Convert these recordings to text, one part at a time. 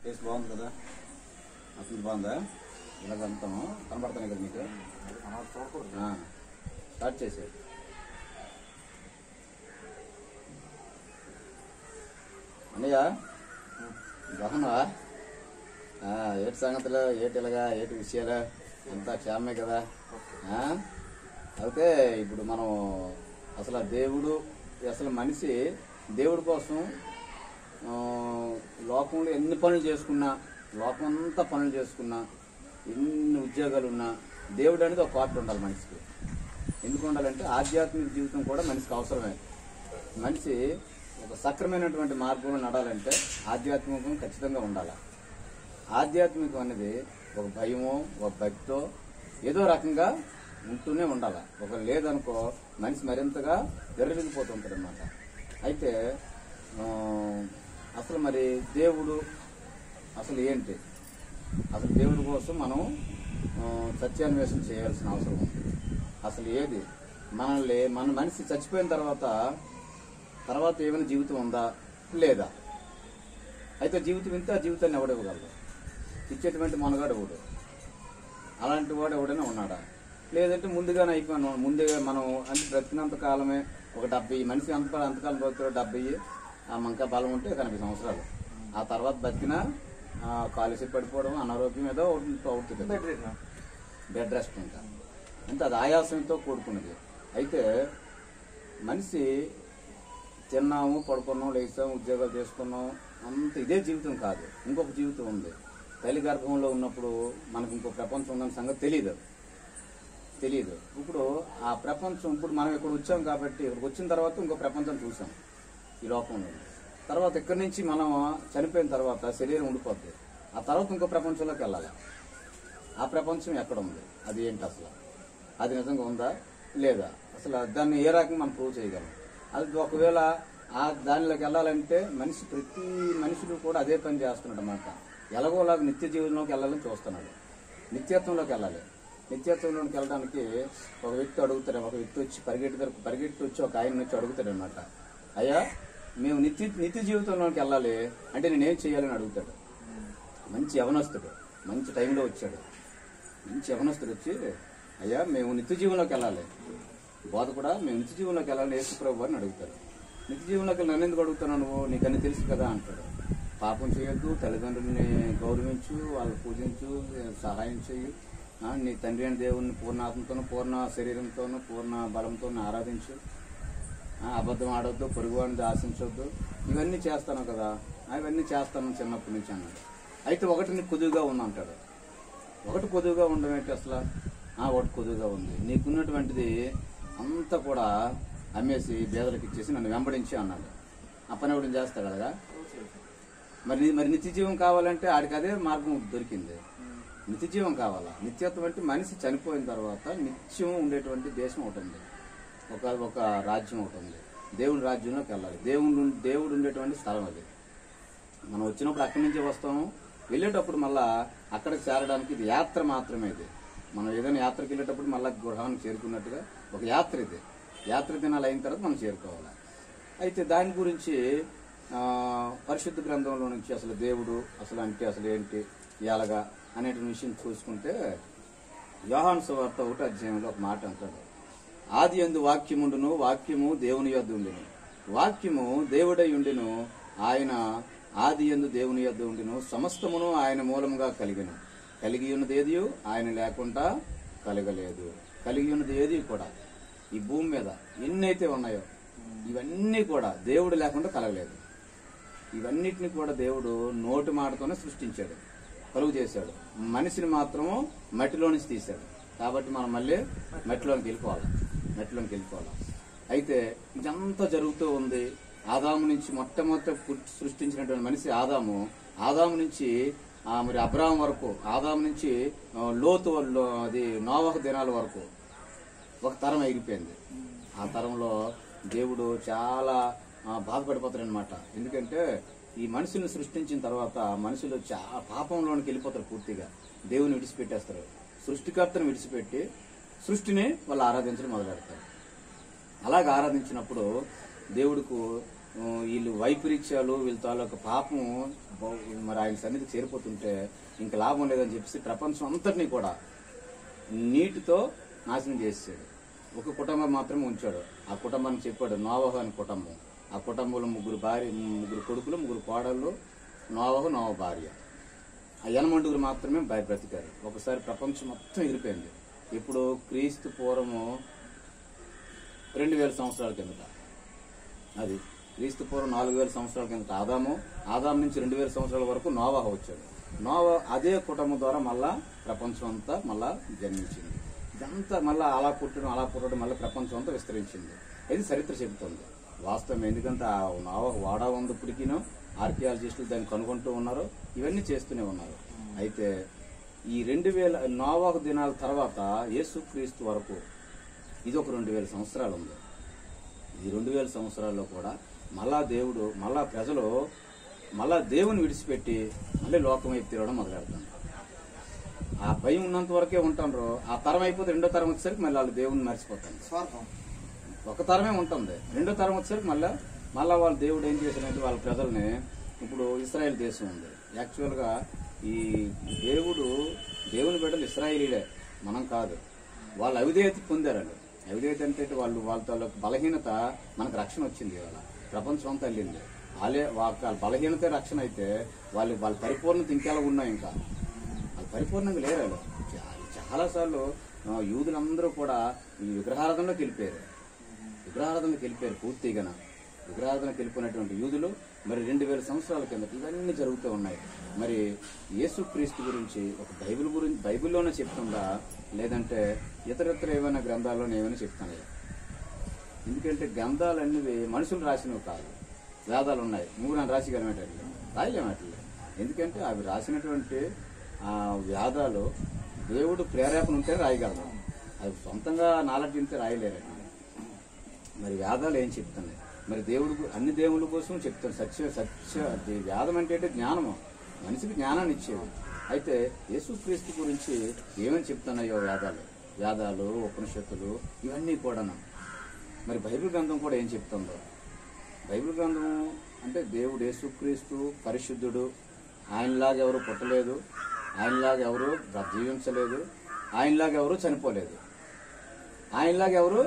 Taste బాగుంది కదా, అసలు బాగుందా? ఇలాగ అంతాము కనబడుతున్నాయి కదా మీకు. స్టార్ట్ చేసే అన్నయ్య, బాగున్నావా? ఏటి సంగతులు, ఏటి ఇలాగా, ఏటి విషయాలు అంతా క్షేమే కదా? అయితే ఇప్పుడు మనం అసలు దేవుడు, అసలు మనిషి దేవుడి కోసం లోకంలో ఎన్ని పనులు చేసుకున్నా, లోకం అంతా పనులు చేసుకున్నా, ఎన్ని ఉద్యోగాలు ఉన్నా దేవుడు అనేది ఒక పార్ట్ ఉండాలి మనిషికి. ఎందుకు ఉండాలంటే ఆధ్యాత్మిక జీవితం కూడా మనిషికి అవసరమే. మనిషి ఒక సక్రమైనటువంటి మార్గంలో నడాలంటే ఆధ్యాత్మికం ఖచ్చితంగా ఉండాలి. ఆధ్యాత్మికం అనేది ఒక భయమో ఒక భక్తో ఏదో రకంగా ఉంటూనే ఉండాలి. ఒక లేదనుకో మనిషి మరింతగా ఎర్రలిగిపోతుంటాడు అన్నమాట. అయితే అసలు మరి దేవుడు అసలు ఏంటి? అసలు దేవుడి కోసం మనం సత్యాన్వేషణ చేయాల్సిన అవసరం ఉంది. అసలు ఏది మన మనిషి చచ్చిపోయిన తర్వాత ఏమైనా జీవితం ఉందా లేదా? అయితే జీవితం ఇంత జీవితాన్ని ఎవడివ్వగలడు? ఇచ్చేటువంటి మనగాడు ఎవడు? అలాంటి వాడు ఎవడైనా ఉన్నాడా? లేదంటే ముందుగానే అయిపోయాను, ముందుగా మనం అంటే బ్రతికినంత కాలమే ఒక 70 మనిషి అంతకాలం బ్రతుకుతాడు 70, ఇంకా బలం ఉంటే 80 సంవత్సరాలు. ఆ తర్వాత బతికినా కాలేజీ పడిపోవడం, అనారోగ్యం ఏదో అవుతుంది, బెడ్ రెస్ట్ ఉంటా, అంటే అది ఆయాసంతో కూడుకున్నది. అయితే మనిషి తిన్నాము, పడుకున్నాం, లేచాము, ఉద్యోగాలు చేసుకున్నాం, అంత ఇదే జీవితం కాదు. ఇంకొక జీవితం ఉంది. తల్లి గర్భంలో ఉన్నప్పుడు మనకు ఇంకో ప్రపంచం ఉందన్న సంగతి తెలియదు. ఇప్పుడు ఆ ప్రపంచం, ఇప్పుడు మనం ఇక్కడ వచ్చాం కాబట్టి ఇక్కడికి వచ్చిన తర్వాత ఇంకో ప్రపంచం చూసాం ఈ లోకంలో. తర్వాత ఇక్కడి నుంచి మనం చనిపోయిన తర్వాత శరీరం ఉండిపోద్ది. ఆ తర్వాత ఇంకో ప్రపంచంలోకి వెళ్ళాలి. ఆ ప్రపంచం ఎక్కడ ఉంది? అది ఏంటి అసలు? అది నిజంగా ఉందా లేదా? అసలు దాన్ని ఏ రకంగా మనం ప్రూవ్ చేయగలం? అది ఒకవేళ దానిలోకి వెళ్ళాలంటే ప్రతి మనుషులు కూడా అదే పని చేస్తున్నాడు అన్నమాట. ఎలాగోలాగా నిత్య జీవనంలోకి వెళ్ళాలని చూస్తున్నాడు. నిత్యత్వంలోకి వెళ్ళాలి. నిత్యత్వంలోకి వెళ్ళడానికి ఒక వ్యక్తి అడుగుతాడు. ఒక వ్యక్తి వచ్చి పరిగెట్టి వచ్చి ఒక ఆయన వచ్చి అడుగుతాడు అనమాట. అయ్యా, మేము నిత్య జీవితంలోకి వెళ్ళాలి అంటే నేనేం చేయాలని అడుగుతాడు. మంచి యవనస్తుడు, మంచి టైంలో వచ్చాడు. మంచి యవనస్తుడు వచ్చి, అయ్యా మేము నిత్య జీవనంలోకి వెళ్ళాలి, బోధ కూడా మేము నిత్య జీవనంలోకి వెళ్ళాలని యేసు ప్రభు అని అడుగుతాడు. నిత్య జీవనంలోకి నన్ను ఎందుకు అడుగుతున్నావు? నువ్వు నీకన్నీ తెలుసు కదా అంటాడు. పాపం చేయొద్దు, తల్లిదండ్రుల్ని గౌరవించు, వాళ్ళు పూజించు, సహాయం చేయు, నీ తండ్రి అయిన దేవుణ్ణి పూర్ణ ఆత్మతోనూ, పూర్ణ శరీరంతోనూ, పూర్ణ బలంతో ఆరాధించు, అబద్ధం ఆడొద్దు, పొరుగువాడిని ఆశించొద్దు, ఇవన్నీ చేస్తాను కదా. అవన్నీ చేస్తాను చిన్నప్పటి నుంచి అన్నాడు. అయితే ఒకటి నీకు కొద్దుగా ఉంది అంటాడు. ఒకటి కొద్దుగా ఉండడం ఏంటి అసలు? ఒకటి కొద్దుగా ఉంది, నీకున్నటువంటిది అంతా కూడా అమ్మేసి పేదలకు ఇచ్చేసి నన్ను వెంబడించి అన్నాడు. ఆ పని ఎవడు చేస్తాడు కదా. మరి నిత్య జీవం కావాలంటే ఆడికి అదే మార్గం దొరికింది. నిత్య జీవం కావాలా? నిత్యత్వం అంటే మనిషి చనిపోయిన తర్వాత నిత్యం ఉండేటువంటి దేశం ఒకటి ఉంది, ఒక రాజ్యం ఒకటి ఉంది. దేవుడి రాజ్యంలోకి వెళ్ళాలి. దేవుడు ఉండేటువంటి స్థలం అది. మనం వచ్చినప్పుడు అక్కడి నుంచే వస్తాము, వెళ్ళేటప్పుడు మళ్ళా అక్కడికి చేరడానికి ఇది యాత్ర మాత్రమే. ఇది మనం ఏదైనా యాత్రకి వెళ్ళేటప్పుడు మళ్ళీ గృహానికి చేరుకున్నట్టుగా ఒక యాత్ర ఇది. యాత్ర దినాలు అయిన తర్వాత మనం చేరుకోవాలి. అయితే దాని గురించి పరిశుద్ధ గ్రంథంలో నుంచి అసలు దేవుడు అసలు అంటే అసలు ఏంటి ఎలాగా అనేటువంటి విషయం చూసుకుంటే, యోహాను సువార్త 1వ అధ్యాయంలో ఒక మాట అంటాడు. ఆది యందు వాక్యముండును, వాక్యము దేవుని యొద్ద ఉండును, వాక్యము దేవుడై ఉండును, ఆయన ఆది యందు దేవుని యొద్ద ఉండును, సమస్తమును ఆయన మూలముగా కలిగి ఉన్నది ఏది ఆయన లేకుండా కలగలేదు. కలిగి ఉన్నది ఏది కూడా ఈ భూమి మీద ఎన్నైతే ఉన్నాయో ఇవన్నీ కూడా దేవుడు లేకుండా కలగలేదు. ఇవన్నిటిని కూడా దేవుడు నోటి మాటతోనే సృష్టించాడు, కలుగు చేశాడు. మనిషిని మాత్రము మట్టిలో నుంచి తీశాడు. కాబట్టి మనం మళ్ళీ మట్టిలోకి వెళ్ళిపోవాలి. అయితే ఇదంతా జరుగుతూ ఉంది. ఆదాము నుంచి మొట్టమొదటి సృష్టించినటువంటి మనిషి ఆదాము నుంచి మరి అబ్రాహం వరకు, ఆదాము నుంచి లోతు, అది నోవహు దినాల వరకు ఒక తరం ఎగిరిపోయింది. ఆ తరంలో దేవుడు చాలా బాధపడిపోతాడు అనమాట. ఎందుకంటే ఈ మనుషుల్ని సృష్టించిన తర్వాత మనుషులు పాపంలోనికి వెళ్ళిపోతారు, పూర్తిగా దేవుని విడిచిపెట్టేస్తారు. సృష్టికర్తను విడిచిపెట్టి సృష్టిని వాళ్ళు ఆరాధించడం మొదలెడతారు. అలాగ ఆరాధించినప్పుడు దేవుడికి వీళ్ళు వైపరీత్యాలు వీళ్ళ తాలూకు పాపం మరి ఆయన సన్నిధి చేరిపోతుంటే ఇంక లాభం లేదని చెప్పేసి ప్రపంచం అంతటినీ కూడా నీటితో నాశనం చేసాడు. ఒక కుటుంబం మాత్రమే ఉంచాడు. ఆ కుటుంబానికి చెప్పాడు నోవహు అని కుటుంబం. ఆ కుటుంబంలో ముగ్గురు కొడుకులు, ముగ్గురు కోడళ్ళు, నోవహు భార్య. ఆ 80 మాత్రమే బ్రతికారు. ఒకసారి ప్రపంచం మొత్తం ఎగిరిపోయింది. ఇప్పుడు క్రీస్తు పూర్వము 2000 సంవత్సరాల కిందట, అది క్రీస్తు పూర్వం 4000 సంవత్సరాల కిందట ఆదాం నుంచి 2000 సంవత్సరాల వరకు నోవహు వచ్చాడు. అదే కుటుంబం ద్వారా మళ్ళా ప్రపంచం అంతా మళ్ళా జన్మించింది. ఇదంతా మళ్ళీ అలా పుట్టడం మళ్ళీ ప్రపంచం అంతా విస్తరించింది. ఇది చరిత్ర చెబుతుంది వాస్తవం. ఎందుకంటే ఆ నోవహు వాడా ఉంది ఇప్పటికీనో, ఆర్కియాలజిస్టులు దాన్ని కనుగొంటూ ఉన్నారు, ఇవన్నీ చేస్తూనే ఉన్నారు. అయితే ఈ 2000 నోవహు దినాల తర్వాత యేసుక్రీస్తు వరకు ఇది ఒక 2000 సంవత్సరాలు ఉంది. ఈ 2000 సంవత్సరాల్లో కూడా మళ్ళా ప్రజలు దేవుని విడిచిపెట్టి మళ్ళీ లోకం వైపు తిరగడం మొదలెడతారు. ఆ భయం ఉన్నంత వరకే ఉంటారు. ఆ తరం అయిపోతే రెండో తరం వచ్చేసరికి మళ్ళీ వాళ్ళు దేవుని మర్చిపోతారు. ఒక తరమే ఉంటుంది. రెండో తరం వచ్చేసరికి మళ్ళా వాళ్ళు దేవుడు ఏం చేసినట్టు వాళ్ళ ప్రజల్ని, ఇప్పుడు ఇశ్రాయేల్ దేశం ఉంది. యాక్చువల్గా ఈ దేవుని బిడ్డలు ఇశ్రాయేలీలే, మనం కాదు. వాళ్ళు అవిధేయత పొందారు. అవిధేయత అంటే వాళ్ళ బలహీనత మనకు రక్షణ వచ్చింది. ఇవాళ ప్రపంచం అంతా వెళ్ళింది. వాళ్ళ బలహీనత రక్షణ అయితే వాళ్ళ పరిపూర్ణత ఇంకెలా ఉన్నాయి. ఇంకా వాళ్ళు పరిపూర్ణంగా లేరు. వాళ్ళు చాలాసార్లు యూదులందరూ కూడా ఈ విగ్రహారాధనలోకి వెళ్ళిపోయారు పూర్తిగా. విగ్రహారాధనకి వెళ్ళిపోయినటువంటి యూదులు మరి 2000 సంవత్సరాల కిందట ఇవన్నీ జరుగుతూ ఉన్నాయి. మరి యేసుక్రీస్తు గురించి ఒక బైబిల్లోనే చెప్తుందా, లేదంటే ఇతరత్ర ఏమైనా గ్రంథాల్లోనే ఏమైనా చెప్తున్నాయి? ఎందుకంటే గ్రంథాలన్నీ మనుషులు రాసినవి కాదు. వేదాలు ఉన్నాయి, నువ్వు నన్ను రాసిగలమేటట్లు రాయలేమట్లు. ఎందుకంటే అవి రాసినటువంటి వేదాలు దేవుడు ప్రేరేపణ ఉంటే రాయగలరు. అవి సొంతంగా నాలెడ్జ్ ఉంటే రాయలేరండి. మరి వేదాలు ఏం చెప్తున్నాయి? మరి అన్ని దేవుళ్ళ కోసం చెప్తాను. వేదం అంటే జ్ఞానము, మనిషికి జ్ఞానాన్ని ఇచ్చేది. అయితే యేసుక్రీస్తు గురించి ఏమని చెప్తున్నాయో వేదాలు, ఉపనిషత్తులు ఇవన్నీ కూడాను. మరి బైబిల్ గ్రంథం కూడా ఏం చెప్తుందో? బైబిల్ గ్రంథం అంటే దేవుడు యేసుక్రీస్తు పరిశుద్ధుడు, ఆయనలాగా ఎవరు పుట్టలేదు, ఆయనలాగా ఎవరు జీవించలేదు, ఆయనలాగా ఎవరు చనిపోలేదు, ఆయనలాగా ఎవరు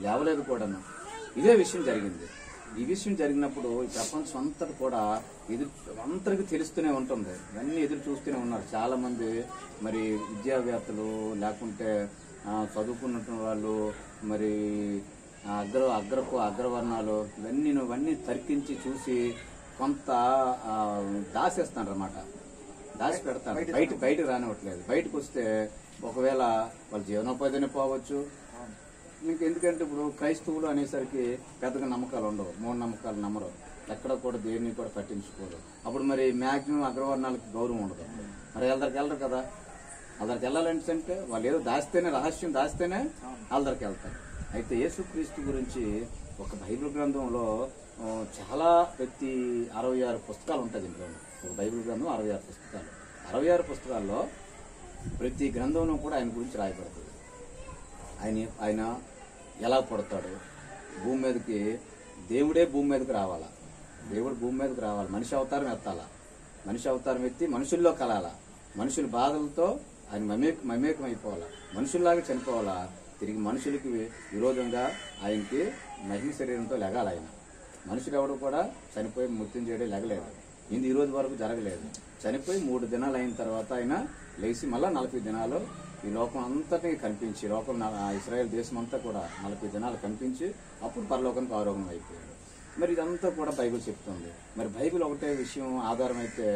లేవలేదు కూడాను. ఇదే విషయం జరిగింది. ఈ విషయం జరిగినప్పుడు ఈ ప్రపంచం అంతటి కూడా అందరికీ తెలుస్తూనే ఉంటుంది. ఇవన్నీ ఎదురు చూస్తూనే ఉన్నారు చాలా మంది. మరి విద్యావేత్తలు, లేకుంటే చదువుకున్న వాళ్ళు, మరి అగ్రవర్ణాలు ఇవన్నీ తర్కించి చూసి కొంత దాసేస్తాను అన్నమాట. దాచి పెడతాను. బయటకు రానివ్వట్లేదు. బయటకు వస్తే ఒకవేళ వాళ్ళ జీవనోపాధిని పోవచ్చు. ఎందుకంటే ఇప్పుడు క్రైస్తవులు అనేసరికి పెద్దగా నమ్మకాలు ఉండవు, మూఢనమ్మకాలు నమ్మరు, ఎక్కడ కూడా దేన్ని కూడా పట్టించుకోరు. అప్పుడు మరి మ్యాక్సిమం అగ్రవర్ణాలకి గౌరవం ఉండదు. మరి వెళ్ళరు కదా. వాళ్ళకి వెళ్ళాలంటే వాళ్ళు ఏదో రహస్యం దాస్తేనే వాళ్ళకి వెళ్తారు. అయితే యేసుక్రీస్తు గురించి ఒక బైబిల్ గ్రంథంలో చాలా 66 పుస్తకాలు ఉంటాయి. దీంట్లో ఒక బైబిల్ గ్రంథం 66 పుస్తకాలు. 66 పుస్తకాల్లో ప్రతి గ్రంథంలో కూడా ఆయన గురించి రాయబడుతుంది. ఆయన ఎలా పుడతాడు, భూమి మీదకి దేవుడే భూమి మీదకి రావాలా, దేవుడు భూమి మీదకి రావాలి, మనిషి అవతారం ఎత్తాలా, మనిషి అవతారం ఎత్తి మనుషుల్లో కలాలా, మనుషుల బాధలతో ఆయన మమేకం అయిపోవాలా, మనుషుల్లాగా చనిపోవాలా, తిరిగి మనుషులకి విరోధంగా ఆయనకి మహిమ శరీరంతో లెగాలి. ఆయన మనుషులు ఎవడు కూడా చనిపోయి మృత్యుం చేయడం లెగలేదు. ఇది ఈ రోజు వరకు జరగలేదు. చనిపోయి 3 దినాలు అయిన తర్వాత ఆయన లేచి మళ్ళా 40 దినాలు ఈ లోకం అంతటికి కనిపించి, ఇశ్రాయేల్ దేశం అంతా కూడా 40 దినాలు కనిపించి అప్పుడు పరలోకానికి ఆరోహణం అయిపోయాడు. మరి ఇదంతా కూడా బైబిల్ చెప్తుంది. మరి బైబిల్ ఒకటే విషయం ఆధారం అయితే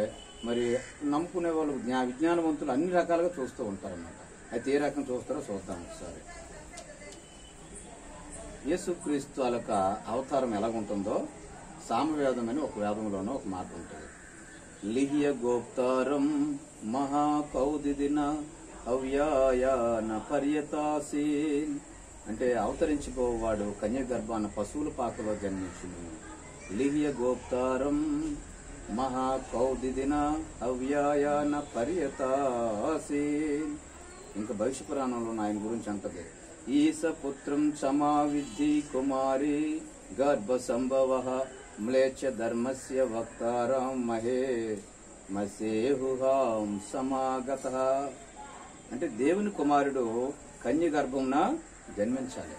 మరి నమ్ముకునే వాళ్ళు విజ్ఞానవంతులు అన్ని రకాలుగా చూస్తూ ఉంటారన్నమాట. అయితే ఏ రకం చూస్తారో చూద్దాం ఒకసారి. యేసుక్రీస్తు యొక్క అవతారం ఎలాగుంటుందో సామవేదం అని ఒక వేదంలోనూ ఒక మాట ఉంటుంది. లిహియ గోప్తారం మహాకౌదిదిన అవ్యాయాన పర్యతాసీన్ అంటే అవతరించిపోవాడు కన్య గర్భాన పశువుల పాకలో జన్మించును. లిహియ గోప్తారం మహాకౌదిదిన అవ్యాయాన పర్యతాసీన్. ఇంకా భవిష్య పురాణంలో ఆయన గురించి అంటది. ఈస పుత్రం చమా విద్ధి కుమారి గర్భ సంభవ మ్లేచ్ఛ ధర్మస్య వక్తారం మహే మసేహుహాం సమాగతః. అంటే దేవుని కుమారుడు కన్య గర్భంన జన్మించాలి.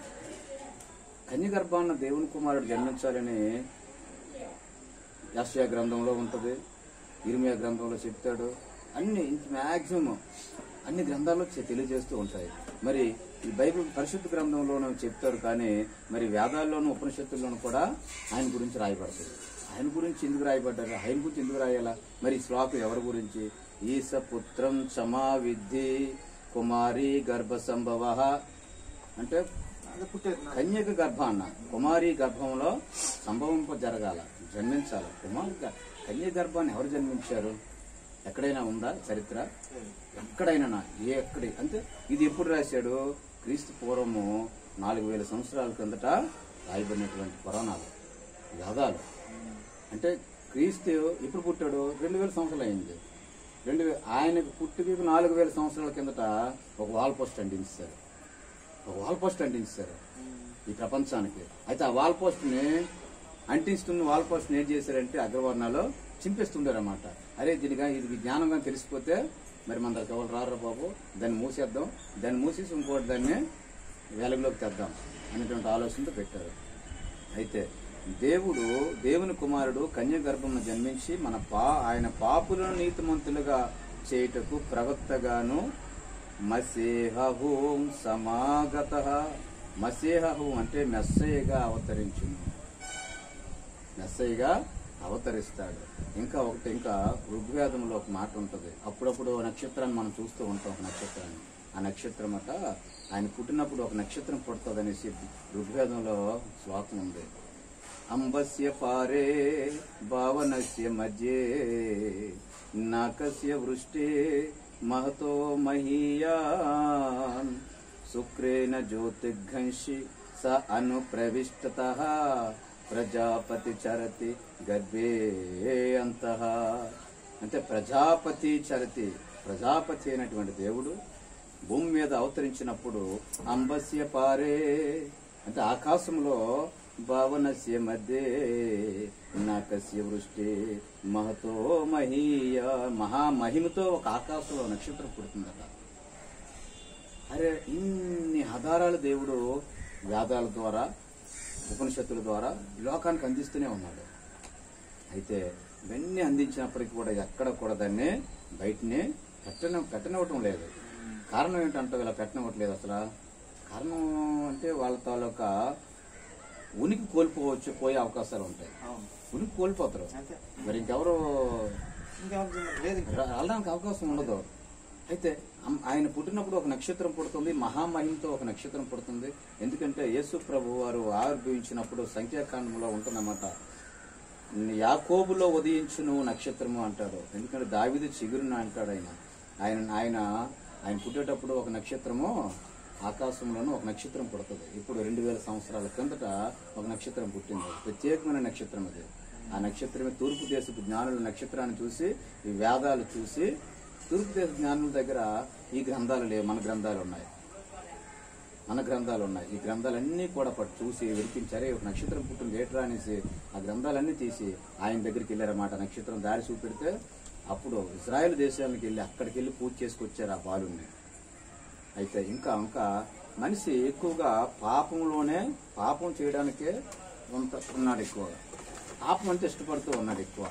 కన్య గర్భాన్న దేవుని కుమారుడు జన్మించాలని యెషయా గ్రంథంలో ఉంటుంది, ఇర్మియా గ్రంథంలో చెప్తాడు. అన్ని మ్యాక్సిమం అన్ని గ్రంథాల్లో తెలియజేస్తూ ఉంటాయి. మరి ఈ బైబిల్ పరిశుద్ధ గ్రంథంలోనూ చెప్తారు, కానీ మరి వేదాల్లోనూ ఉపనిషత్తుల్లోనూ కూడా ఆయన గురించి రాయబడుతుంది. ఆయన గురించి ఎందుకు రాయబడ్డారు, ఆయన గురించి ఎందుకు రాయాలా? మరి ఈ శ్లోకం ఎవరి గురించి? ఈస పుత్రం చమా విద్ధి కుమారి గర్భ సంభవ అంటే కన్యక గర్భాన్న కుమారి గర్భంలో సంభవింప జరగాల, జన్మించాలి. కన్య గర్భాన్ని ఎవరు జన్మించారు? ఎక్కడైనా ఉందా చరిత్ర? ఎక్కడైనా అంటే ఇది ఎప్పుడు రాశాడు? క్రీస్తు పూర్వము 4000 సంవత్సరాల కిందట రాయబడినటువంటి పురాణాలు, వేదాలు. అంటే క్రీస్తు ఎప్పుడు పుట్టాడు? 2000 సంవత్సరాలు అయింది. ఆయనకు పుట్టికి 4000 సంవత్సరాల కిందట ఒక వాల్ పోస్ట్ అంటించారు. ఈ ప్రపంచానికి. అయితే ఆ వాల్ పోస్ట్ ని అంటిస్తున్న వాల్ పోస్ట్ ఏం చేశారంటే అగ్రవర్ణాలు చింపేస్తుండారన్నమాట. అరే దీనిగా ఇది జ్ఞానంగా తెలిసిపోతే మరి మన దగ్గర ఎవరు రారు బాబు, దాన్ని మూసేద్దాం, దాన్ని మూసేసి ఇంకోటి దాన్ని వెలుగులోకి తెద్దాం అనేటువంటి ఆలోచనతో పెట్టారు. అయితే దేవుని కుమారుడు కన్య గర్భంలో జన్మించి ఆయన పాపులను నీతిమంతులుగా చేయుటకు ప్రవక్తగాను మసేహహూం సమాగతః. మసేహహూం అంటే మెస్సయ్యగా అవతరిస్తాడు. ఇంకా ఋగ్వేదంలో ఒక మాట ఉంటుంది. అప్పుడప్పుడు నక్షత్రాన్ని మనం చూస్తూ ఉంటాం. ఒక నక్షత్రాన్ని, ఆ నక్షత్రం అట ఆయన పుట్టినప్పుడు ఒక నక్షత్రం పుడుతుంది అనేసి ఋగ్వేదంలో శ్లోకం ఉంది. అంబస్య పారే భావనస్య మధ్యే నాకస్య వృష్టి మహతో మహీయాన్ శుక్రేణ జ్యోతిఘంషి స అనుప్రవిష్టతః ప్రజాపతి చరతి గర్భే అంతః. అంటే ప్రజాపతి అయినటువంటి దేవుడు భూమి మీద అవతరించినప్పుడు అంబస్య పారే అంటే ఆకాశంలో భావనస్య మధ్యే నాకస్య వృష్టి మహతో మహీయ మహామహిమతో ఒక ఆకాశంలో నక్షత్రం పుడుతుందట. అరే ఇన్ని ఆధారాలు దేవుడు వేదాల ద్వారా ఉపనిషత్తుల ద్వారా లోకానికి అందిస్తూనే ఉన్నాడు. అయితే ఇవన్నీ అందించినప్పటికీ కూడా ఎక్కడ కూడా దాన్ని బయటనే పెట్టనివ్వటం లేదు. కారణం ఏంటంటే ఇలా పెట్టనివ్వట్లేదు. అసలు కారణం అంటే వాళ్ళ తాలూకా ఉనికి పోయే అవకాశాలు ఉంటాయి. ఉనికి కోల్పోతారు. మరి ఇంకెవరు వెళ్ళడానికి అవకాశం ఉండదు. అయితే ఆయన పుట్టినప్పుడు ఒక నక్షత్రం పుడుతుంది, మహామహిమతో ఒక నక్షత్రం పుడుతుంది. ఎందుకంటే యేసు ప్రభు వారు ఆవిర్భవించినప్పుడు సంఖ్యాకాండంలో ఉంటుందన్నమాట. యాకోబులో ఉదయించును నక్షత్రము అంటాడు. ఎందుకంటే దావీదు చిగురును అంటాడు. ఆయన పుట్టేటప్పుడు ఒక నక్షత్రము ఆకాశంలోనూ ఒక నక్షత్రం పుడుతుంది. ఇప్పుడు 2000 సంవత్సరాల కిందట ఒక నక్షత్రం పుట్టింది. ప్రత్యేకమైన నక్షత్రం అది. ఆ నక్షత్రమే తూర్పు దేశపు జ్ఞానుల నక్షత్రాన్ని చూసి ఈ వేదాలు చూసి తూర్పు దేశ జ్ఞానుల దగ్గర ఈ గ్రంథాలు లేవు, మన గ్రంథాలు ఉన్నాయి. ఈ గ్రంథాలన్నీ కూడా చూసి వెలిపించారే ఒక నక్షత్రం పుట్టింది ఏట్రా అనేసి ఆ గ్రంథాలన్నీ తీసి ఆయన దగ్గరికి వెళ్ళారన్నమాట. నక్షత్రం దారి చూపెడితే అప్పుడు ఇజ్రాయెల్ దేశానికి వెళ్ళి అక్కడికి వెళ్ళి పూజ చేసుకొచ్చారు ఆ బాలుని. అయితే ఇంకా మనిషి ఎక్కువగా పాపం చేయడానికే ఉన్నాడు ఎక్కువగా. పాపం అంటే ఇష్టపడుతూ ఉన్నాడు ఎక్కువ.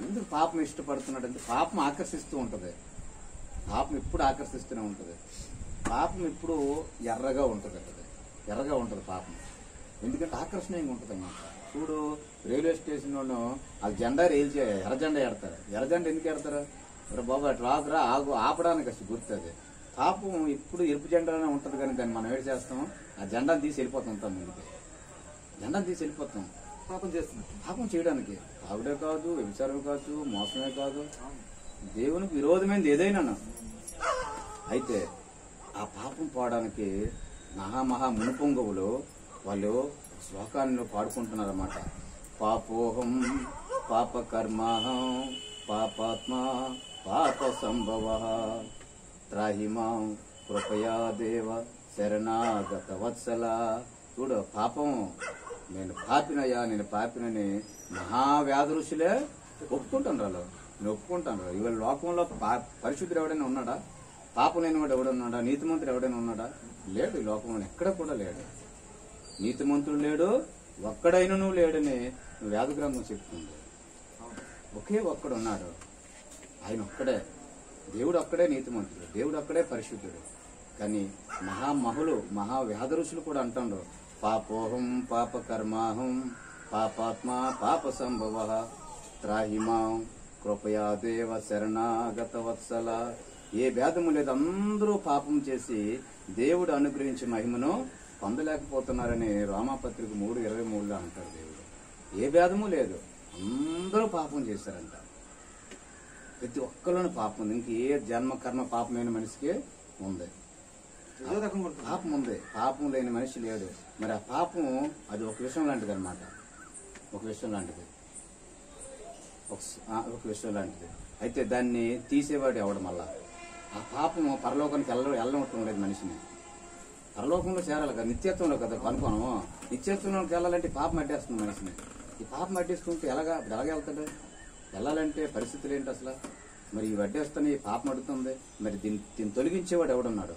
ఎందుకు పాపం ఇష్టపడుతున్నాడు అంటే పాపం ఆకర్షిస్తూ ఉంటుంది. పాపం ఎప్పుడు ఆకర్షిస్తూనే ఉంటుంది. పాపం ఎప్పుడు ఎర్రగా ఉంటుంది పాపం. ఎందుకంటే ఆకర్షణీయంగా ఉంటుంది అన్నమాట. చూడు రైల్వే స్టేషన్లోనూ ఆ జెండా ఎర్ర జెండా ఎడతారు. ఎర్ర జెండా ఎందుకు ఎడతారు? బాబా అట్లా రాదురా ఆపడానికి అసలు గుర్తుంది. పాపం ఇప్పుడు ఎరుపు జెండానే ఉంటుంది, కానీ దాన్ని మనం ఏడు చేస్తాం, ఆ జెండాను తీసి వెళ్ళిపోతుంటాం. ముందుకి జెండాను తీసి వెళ్ళిపోతాం పాపం చేయడానికి. తాగుడే కాదు, వ్యభిచారం కాదు, మోసమే కాదు, దేవునికి విరోధమైనది ఏదైనా. అయితే ఆ పాపం పోవడానికి మహా మునుపొంగవులు వాళ్ళు శ్లోకాన్ని పాడుకుంటున్నారన్నమాట. పాపోహం పాపకర్మాహం పాపాత్మ పాప సంభవ త్రాహిమాం కృపయా దేవ శరణాగత వత్సల. చూడు పాపం నేను పాపినయ్యా, నేను పాపినని మహావ్యాధ ఋషులే ఒప్పుకుంటాను వాళ్ళు. నేను ఒప్పుకుంటాను. ఇవాళ లోకంలో పరిశుద్ధుడు ఎవడైనా ఉన్నాడా? పాపం లేనివాడు ఎవడన్నాడా? నీతిమంతుడు ఎవడైనా ఉన్నాడా? లేడు. ఈ లోకంలో ఎక్కడ కూడా లేడు. నీతిమంతుడు లేడు, ఒక్కడైనను లేడని వేద గ్రంథం చెప్తుంది. ఒకే ఒక్కడున్నాడు, ఆయన ఒక్కడే. దేవుడు ఒక్కడే నీతిమంతుడు, దేవుడు ఒక్కడే పరిశుద్ధుడు. కానీ మహావ్యాధ ఋషులు కూడా అంటాడు, పాపోహం పాపకర్మాహం పాపాత్మ పాప సంభవ త్రాహిమాం కృపయా దేవ శరణాగత వత్సల. ఏ భేదము లేదు, అందరూ పాపం చేసి దేవుడు అనుగ్రహించే మహిమను పొందలేకపోతున్నారని రోమాపత్రిక 3:23 అంటాడు. దేవుడు ఏ భేదము లేదు, అందరూ పాపం చేశారంట. ప్రతి ఒక్కరిలోని పాపం ఉంది. ఇంక ఏ జన్మ కర్మ పాపమైన మనిషికి ఉంది, పాపం ఉంది. పాపం లేని మనిషి లేడు. మరి ఆ పాపం అది ఒక విషయం లాంటిది అనమాట. ఒక విషయం లాంటిది. అయితే దాన్ని తీసేవాడు ఎవడు? మళ్ళా ఆ పాపము పరలోకానికి వెళ్ళవటం లేదు మనిషిని. పరలోకంలో చేరాలి కదా, నిత్యత్వంలో కదా కనుకోను. నిత్యత్వంలోకి వెళ్ళాలంటే పాపం అడ్డేస్తుంది మనిషిని. ఈ పాపం అడ్డేస్తుంటే ఎలాగ వెళ్తాడు? వెళ్ళాలంటే పరిస్థితులు ఏంటి అసలు? మరి ఈ వడ్డేస్తాను, ఈ పాపం అడుగుతుంది. మరి దీన్ని తొలగించేవాడు ఎవడున్నాడు?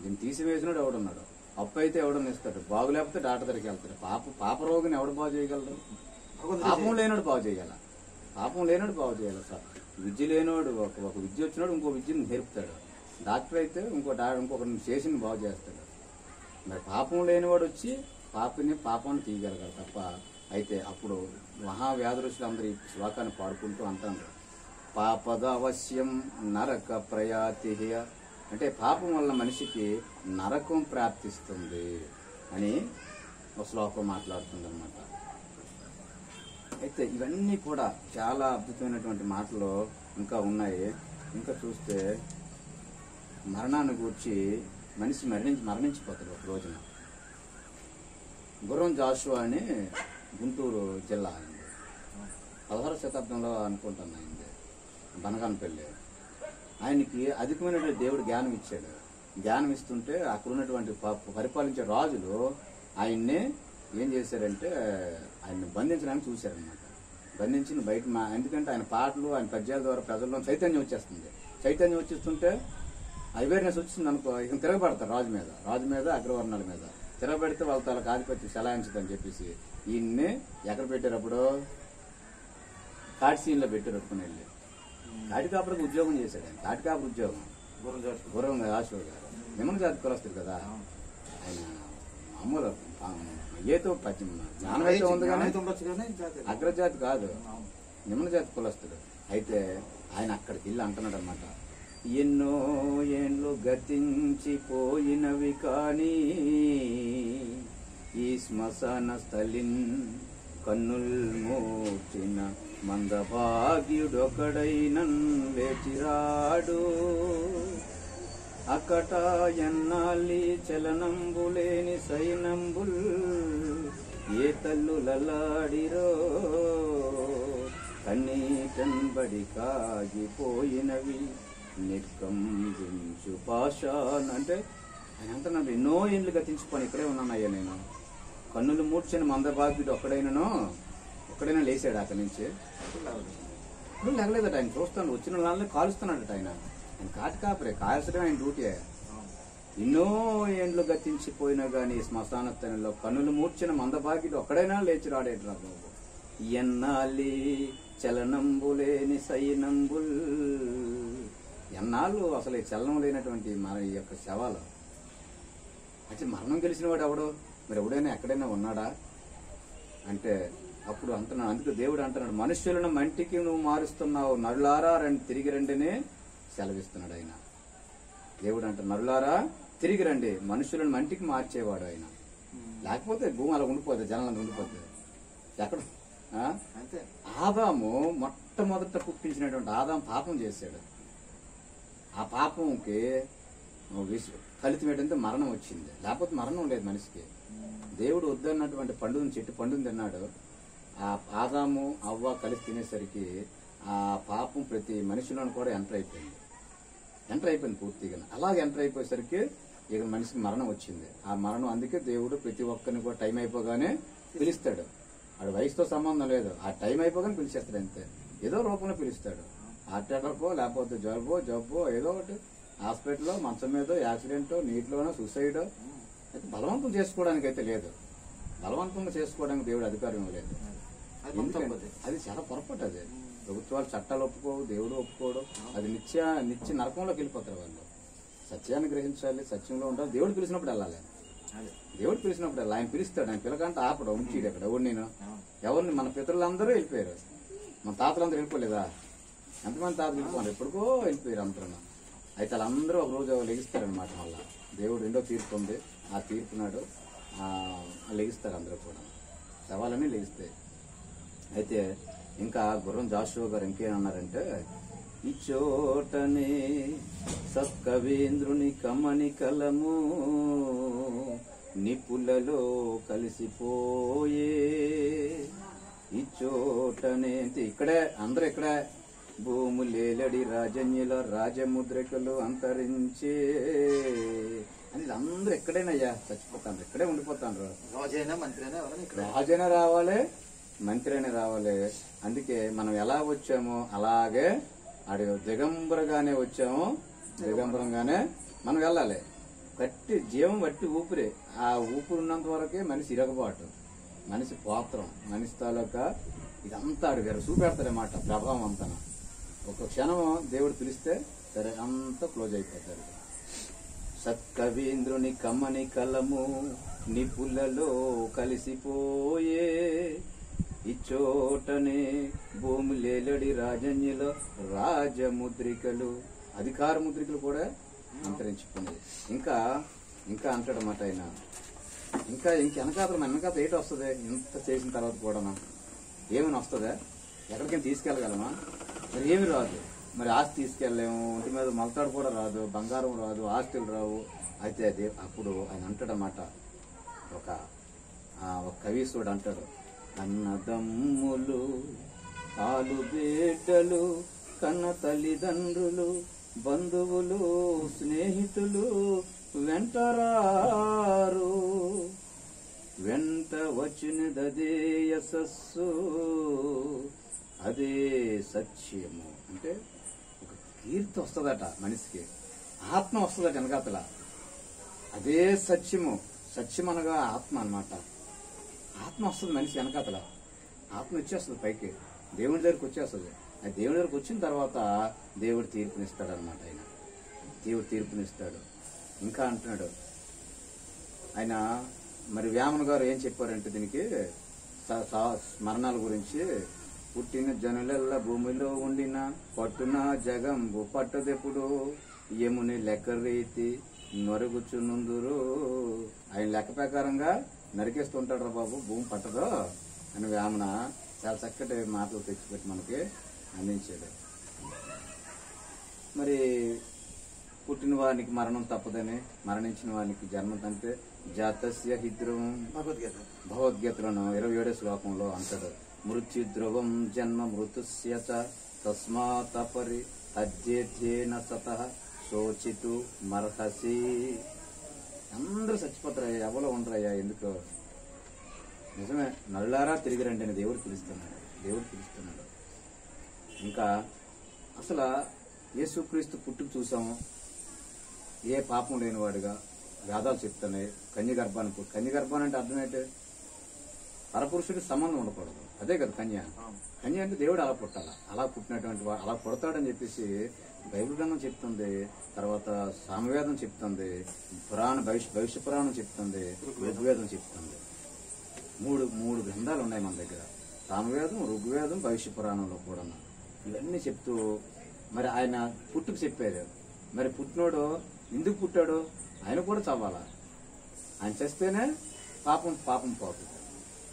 దీన్ని తీసివేసినాడు ఎవడున్నాడు? అప్పు అయితే ఎవడన్నా ఇస్తాడు, బాగు లేకపోతే డాక్టర్ దగ్గరికి వెళ్తాడు. పాప రోగిని ఎవడు బాగు చేయగలడు? పాపం లేనోడు బాగు చేయాలి. సార్ విద్య లేనోడు ఒక విద్య వచ్చినాడు ఇంకో విద్యను నేర్పుతాడు. డాక్టర్ అయితే ఇంకొకరిని చేసి బాగు చేస్తాడు. మరి పాపం లేనివాడు వచ్చి పాపాన్ని తీయగలగాలి తప్ప. అయితే అప్పుడు మహావ్యాధ ఋషులు అందరూ ఈ శ్లోకాన్ని పాడుకుంటూ అంటారు, పాపద అవశ్యం నరక ప్రయాతి. అంటే పాపం వల్ల మనిషికి నరకం ప్రాప్తిస్తుంది అని ఒక శ్లోకం మాట్లాడుతుంది అనమాట. అయితే ఇవన్నీ కూడా చాలా అద్భుతమైనటువంటి మాటలు ఇంకా ఉన్నాయి. ఇంకా చూస్తే మరణాన్ని గూర్చి మనిషి మరణించిపోతాడు ఒక రోజున. గుర్రం జాషువా అని గుంటూరు జిల్లా అయింది, 16వ శతాబ్దంలో అనుకుంటాను అయింది, బనగానపల్లి. ఆయనకి అధికమైనటువంటి దేవుడు జ్ఞానం ఇచ్చాడు. జ్ఞానం ఇస్తుంటే అక్కడ ఉన్నటువంటి పరిపాలించే రాజులు ఆయన్ని ఏం చేశారంటే ఆయన్ని బంధించడానికి చూశారనమాట. బంధించి బయట ఎందుకంటే ఆయన పాటలు ఆయన పద్యాల ద్వారా ప్రజల్లో చైతన్యం వచ్చేస్తుంది. చైతన్యం వచ్చేస్తుంటే అవేర్నెస్ వచ్చింది అనుకో, ఇక తిరగబడతారు రాజు మీద అగ్రవర్ణాల మీద. తిరగబెడితే వాళ్ళ తాలకు ఆధిపత్యం చెలాయించదని చెప్పేసి ఈయన్ని ఎక్కడ పెట్టారు? అప్పుడు కాటిసీన్లో పెట్టారు. ఒప్పుకుని వెళ్ళి కాటికాపురికి ఉద్యోగం చేశాడు ఆయన. కాటికాపురి ఉద్యోగం గుర్రం జాషువా గారు నిమ్మన జాతి కులస్తుడు కదా ఆయన. మామూలు ఏతో జ్ఞానం అయితే ఉంది కానీ అగ్రజాతి కాదు, నిమ్మన జాతి కులస్తుడు. అయితే ఆయన అక్కడికి వెళ్ళి అంటున్నాడు అనమాట, ఎన్నో ఏండ్లు గతించిపోయినవి కానీ ఈ శ్మశాన స్థలిన్ కన్నుల్ మూర్చిన మందభాగ్యుడొకడైనన్ లేచిరాడు. అకట ఎన్నాలి చలనంబులేని సైనంబుల్ ఏ తల్లులలాడిరో కన్నీటన్బడి కాగిపోయినవి నిక్కంబించు పాషాన్. అంటే ఆయన అంటున్నాడు, ఎన్నో ఏండ్లు గతించుకొని ఇక్కడే ఉన్నానయ్యా నేను. కన్నులు మూర్చిన మందభాగ్యుడు ఒక్కడైనా లేచాడు అక్కడి నుంచి? ఇప్పుడు లేగలేదట. ఆయన చూస్తాడు, వచ్చిన వాళ్ళని కాలుస్తున్నాడట. ఆయన కాపరే కాల్చడం ఆయన డ్యూటీ. ఎన్నో ఏండ్లు గతించిపోయినా గానీ శ్మశాన స్థలంలో కన్నులు మూర్చిన మందభాగ్యుడు ఒక్కడైనా లేచి రాడేట్రా బాబు. ఎన్నాలి చలనంబులేని సైనంబుల్. ఎన్నాళ్ళు అసలు చలనం లేనటువంటి మన ఈ యొక్క శవాలు. అయితే మరణం గెలిచిన వాడు ఎవడు? మరి ఎవడైనా ఎక్కడైనా ఉన్నాడా అంటే అప్పుడు అంటున్నాడు. అందుకే దేవుడు అంటున్నాడు, మనుష్యులను మంటికి నువ్వు మారుస్తున్నావు, నరులారా తిరిగి రండినే సెలవిస్తున్నాడు ఆయన. దేవుడు అంట, నరులారా తిరిగి రండి. మనుషులను మంటికి మార్చేవాడు ఆయన. లేకపోతే భూమి అలా ఉండిపోతుంది, జనాలను ఉండిపోతుంది. ఎక్కడ ఆదాము మొట్టమొదట పుట్టించినటువంటి ఆదాము పాపం చేశాడు. ఆ పాపంకి ఫలితం ఏంటంటే మరణం వచ్చింది. లేకపోతే మరణం లేదు మనిషికి. దేవుడు వద్దన్నటువంటి చెట్టు పండుని తిన్నాడు. ఆ ఆదాము అవ్వ కలిసి తినేసరికి ఆ పాపం ప్రతి మనిషిలోనూ కూడా ఎంటర్ అయిపోయింది పూర్తిగా. అలాగే ఎంటర్ అయిపోయేసరికి ఇక మనిషికి మరణం వచ్చింది. ఆ మరణం అందుకే దేవుడు ప్రతి ఒక్కరిని కూడా టైం అయిపోగానే పిలుస్తాడు. ఆడు వయసుతో సంబంధం లేదు, ఆ టైం అయిపోగానే పిలిచేస్తాడు అంతే. ఏదో రూపంలో పిలుస్తాడు. హార్ట్ అటాకో లేకపోతే జబ్బో ఏదో ఒకటి, హాస్పిటల్లో మంచం మీద యాక్సిడెంటో నీటిలోనో సూసైడో అయితే బలవంతం చేసుకోవడానికి అయితే లేదు. బలవంతంగా చేసుకోవడానికి దేవుడు అధికారం ఇవ్వలేదు. అది చాలా పొరపాటు. అది ప్రభుత్వాలు చట్టాలు ఒప్పుకోవు, దేవుడు ఒప్పుకోడు. అది నిత్య నరకంలోకి వెళ్ళిపోతారు వాళ్ళు. సత్యాన్ని గ్రహించాలి, సత్యంలో ఉండాలి. దేవుడు పిలిచినప్పుడు వెళ్ళాలి. దేవుడు పిలిచినప్పుడు వెళ్ళాలి. ఆయన పిలుస్తాడు. ఆయన పిలకంటే ఆపడు, ఉంచిడు అక్కడ. నేను ఎవరిని మన పితరులందరూ వెళ్ళిపోయారు. మన తాతలందరూ వెళ్ళిపోలేదా? ఎంతమంది తాతలు వెళ్ళిపోయారు? ఎప్పటికో వెళ్ళిపోయారు అందరూ. అయితే వాళ్ళందరూ ఒక రోజు లెగిస్తారనమాట. మళ్ళా దేవుడు రెండో తీర్పు ఉంది, ఆ తీర్పు నాడు లెగిస్తారు అందరూ కూడా. శవాలన్నీ లెగిస్తాయి. అయితే ఇంకా గుర్రం జాషువా గారు ఇంకేమన్నారంటే, ఈ చోటనే సత్కవీంద్రుని కమ్మని కలము నిపులలో కలిసిపోయే, ఈ చోటనే ఇక్కడే అందరూ ఇక్కడే భూములేలడి రాజన్యుల రాజముద్రికలు అంతరించే అని అందరూ ఎక్కడైనా చచ్చిపోతాను, ఇక్కడే ఉండిపోతాను. రాజైనా మంత్రైనా రాజైనా రావాలి, మంత్రి అయినా రావాలి. అందుకే మనం ఎలా వచ్చామో అలాగే ఆడి దిగంబరగానే వచ్చామో దిగంబరంగానే మనం వెళ్ళాలి. గట్టి జీవం బట్టి ఊపిరి. ఆ ఊపిరి ఉన్నంత వరకే మనిషి ఇరగబాటు, మనిషి పాత్రం, మనిషి తాలూకా ఇదంతా ఆడు చూపెడతారన్నమాట. ప్రభావం అంతా ఒక క్షణం దేవుడు పిలిస్తే సరే అంతా క్లోజ్ అయిపోతారు. సత్కవీంద్రుని కమ్మని కలము నిపులలో కలిసిపోయే, ఇచ్చోటనే భూములేలడి రాజన్యుల రాజముద్రికలు, అధికార ముద్రికలు కూడా అంతరించుకున్నాయి. ఇంకా ఇంకా అంటాడన్నమాట ఆయన. ఇంకా వెనకాతలు మన వెనకాత ఏంటి వస్తుంది? ఇంత చేసిన తర్వాత కూడా ఏమైనా వస్తుందా? ఎక్కడికైనా తీసుకెళ్ళగలమా? మరి ఏమి రాదు. మరి ఆస్తి తీసుకెళ్ళలేము, ఇంటి మీద మలతాడు కూడా రాదు, బంగారం రాదు, ఆస్తులు రావు. అయితే అది అప్పుడు ఆయన అంటాడన్నమాట. ఒక కవీశ్వరుడు అంటాడు, అన్నదమ్ములు ఆలు బిడ్డలు కన్న తల్లిదండ్రులు బంధువులు స్నేహితులు వెంటరారు, వెంట వచ్చినదే యశస్సు అదే సత్యము. అంటే ఒక కీర్తి వస్తుందట మనిషికి, ఆత్మ వస్తుందట వెనకాతల. అదే సత్యము. సత్యం అనగా ఆత్మ అన్నమాట. ఆత్మ వస్తుంది మనిషి వెనకాతల. ఆత్మ వచ్చేస్తుంది పైకి, దేవుడి దగ్గరికి వచ్చేస్తుంది. ఆ దేవుడి దగ్గరికి వచ్చిన తర్వాత దేవుడు తీర్పునిస్తాడు అనమాట. ఆయన దేవుడు తీర్పునిస్తాడు. ఇంకా అంటున్నాడు ఆయన. మరి వేమన గారు ఏం చెప్పారంటే దీనికి స్మరణాల గురించి, పుట్టిన జనులెల్ల భూమిలో ఉండిన పట్టున జగంబు పట్టదెప్పుడు యముని లెక్క రీతి నొరుగుచునుందురు. ఆయన లెక్క ప్రకారంగా నరికేస్తుంటాడు రా బాబు, భూమి పట్టదు అని వేమన చాలా చక్కటి మాటలు తెచ్చిపెట్టి మనకి అందించాడు. మరి పుట్టిన వారికి మరణం తప్పదని, మరణించిన వారికి జన్మ తంటే జాతస్య హిద్రువం భగవద్గీతలను 27వ శ్లోకంలో అంటాడు. మృత్యుధ్రువం జన్మ మృతుస్య తస్మాత్ పరి అధ్యేన సతః శోచితు మర్హసి. అందరూ చచ్చిపోతారయ్యా, ఎవరో ఉండరయ్యా. ఎందుకు? నిజమే, నల్లారా తిరిగి రండి అని దేవుడు పిలుస్తున్నాడు. దేవుడు పిలుస్తున్నాడు. ఇంకా అసలు యేసుక్రీస్తు పుట్టుకు చూసాము, ఏ పాపం లేనివాడుగా వేదాలు చెప్తున్నాయి. కన్యగర్భాన్ని అంటే అర్థం ఏంటి? పరపురుషుడికి సంబంధం ఉండకూడదు, అదే కదా కన్య. కన్య అంటే దేవుడు అలా పుట్టాల, అలా పుట్టినటువంటి వాడు అలా పుడతాడని చెప్పేసి బైబిల్ గ్రంథం చెప్తుంది. తర్వాత సామవేదం చెప్తుంది, భవిష్య పురాణం చెప్తుంది, ఋగ్వేదం చెప్తుంది. మూడు గ్రంథాలు ఉన్నాయి మన దగ్గర. సామవేదం, ఋగ్వేదం, భవిష్య పురాణంలో కూడా ఇవన్నీ చెప్తూ మరి ఆయన పుట్టుకు చెప్పారు. మరి పుట్టినోడు ఎందుకు పుట్టాడు? ఆయన కూడా చవ్వాలా. ఆయన చేస్తేనే పాపం పోతుంది.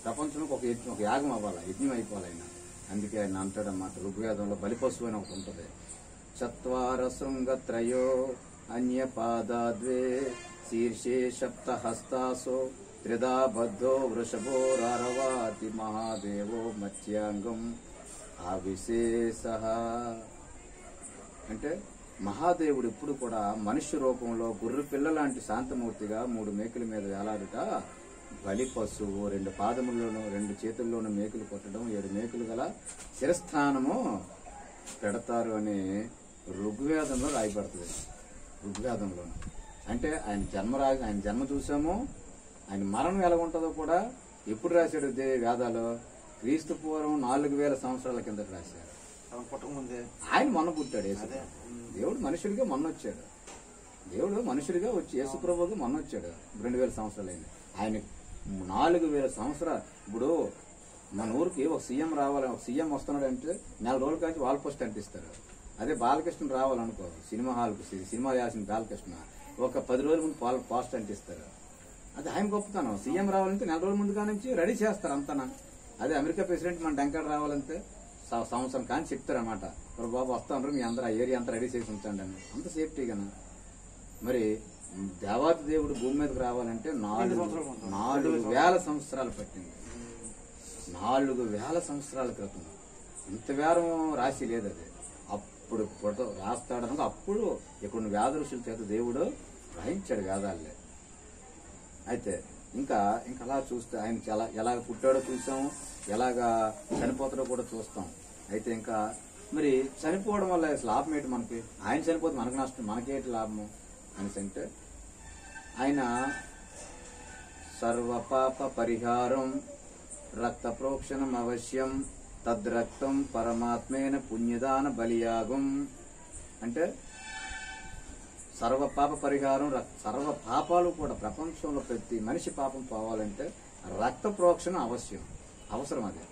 ప్రపంచంలో ఒక యాగం అవ్వాలి, యజ్ఞం అయిపోవాలి ఆయన. అందుకే ఆయన అంటాడన్నమాట. ఋగ్వేదంలో బలిపశువు అని ఒకటి ఉంటుంది. చత్వార శృంగత్రయో అన్యపాదాద్వే శీర్షే సప్తహస్తాసో త్రిదా బద్ధో వృషభోరారవాతి మహాదేవో మత్స్యాంగం ఆవిశేష. అంటే మహాదేవుడు ఎప్పుడు కూడా మనుష్య రూపంలో గొర్రె పిల్ల లాంటి శాంతమూర్తిగా 3 మేకల మీద వేలాడుట బలి పశువు 2 పాదముల్లోనూ 2 చేతుల్లోనూ మేకులు కొట్టడం 7 మేకులు గల శిరస్థానము పెడతారు అని ఋగ్వేదంలో రాయబడుతుంది. ఋగ్వేదంలోను అంటే ఆయన జన్మ చూసాము, ఆయన మరణం ఎలా ఉంటుందో కూడా ఎప్పుడు రాశాడు వేదాలు? క్రీస్తు పూర్వం 4000 సంవత్సరాల కిందట రాశాడు. ఆయన మొన్న పుట్టాడు. దేవుడు మనుషుడిగా మొన్న వచ్చాడు. దేవుడు మనుషుడిగా వచ్చి యేసుప్రభువుగా మొన్న వచ్చాడు. 2000 సంవత్సరాలు అయింది. ఆయన 4000 సంవత్సరాలు. ఇప్పుడు మన ఊరికి ఒక సీఎం రావాలి, ఒక సీఎం వస్తున్నాడు అంటే 4 రోజుల కాంచి వాల్ పోస్ట్ అంటిస్తారు. అదే బాలకృష్ణ రావాలనుకో సినిమా హాల్కు, సినిమా చేసిన బాలకృష్ణ ఒక 10 రోజుల ముందు పోస్ట్ అంటిస్తారు. అది ఆయన గొప్పతనం. సీఎం రావాలంటే 4 రోజుల ముందుగా నుంచి రెడీ చేస్తారు అంతనా. అదే అమెరికా ప్రెసిడెంట్ మన వెంకట రావాలంటే సంవత్సరం కానీ చెప్తారనమాట. బాబు వస్తా ఉంటారు, మీ అందరూ ఆ ఏరియా అంతా రెడీ చేసి ఉంచండి అని. అంత సేఫ్టీగానా? మరి దేవాతి దేవుడు భూమి మీదకి రావాలంటే 4,000 సంవత్సరాలు పట్టింది. 4,000 సంవత్సరాల క్రితం. ఇంత వేరం రాసి లేదు. అది అప్పుడు రాస్తాడనుకో. అప్పుడు ఇక్కడ వేద ఋషుల చేత దేవుడు రాయించాడు వేదాలే. అయితే ఇంకా అలా చూస్తే ఆయన ఎలాగ పుట్టాడో చూసాము, ఎలాగా చనిపోతాడో కూడా చూస్తాం. అయితే ఇంకా మరి చనిపోవడం వల్ల అసలు లాభం ఏంటి మనకి? ఆయన చనిపోతే మనకు నష్టం, మనకేంటి లాభము అనేసి అంటే ఆయన సర్వపాప పరిహారం రక్త ప్రోక్షణం అవశ్యం తద్రక్తం పరమాత్మేన పుణ్యదాన బలియాగం. అంటే సర్వపాప పరిహారం, సర్వ పాపాలు కూడా ప్రపంచంలో ప్రతి మనిషి పాపం పోవాలంటే రక్త ప్రోక్షణ అవసరం. అది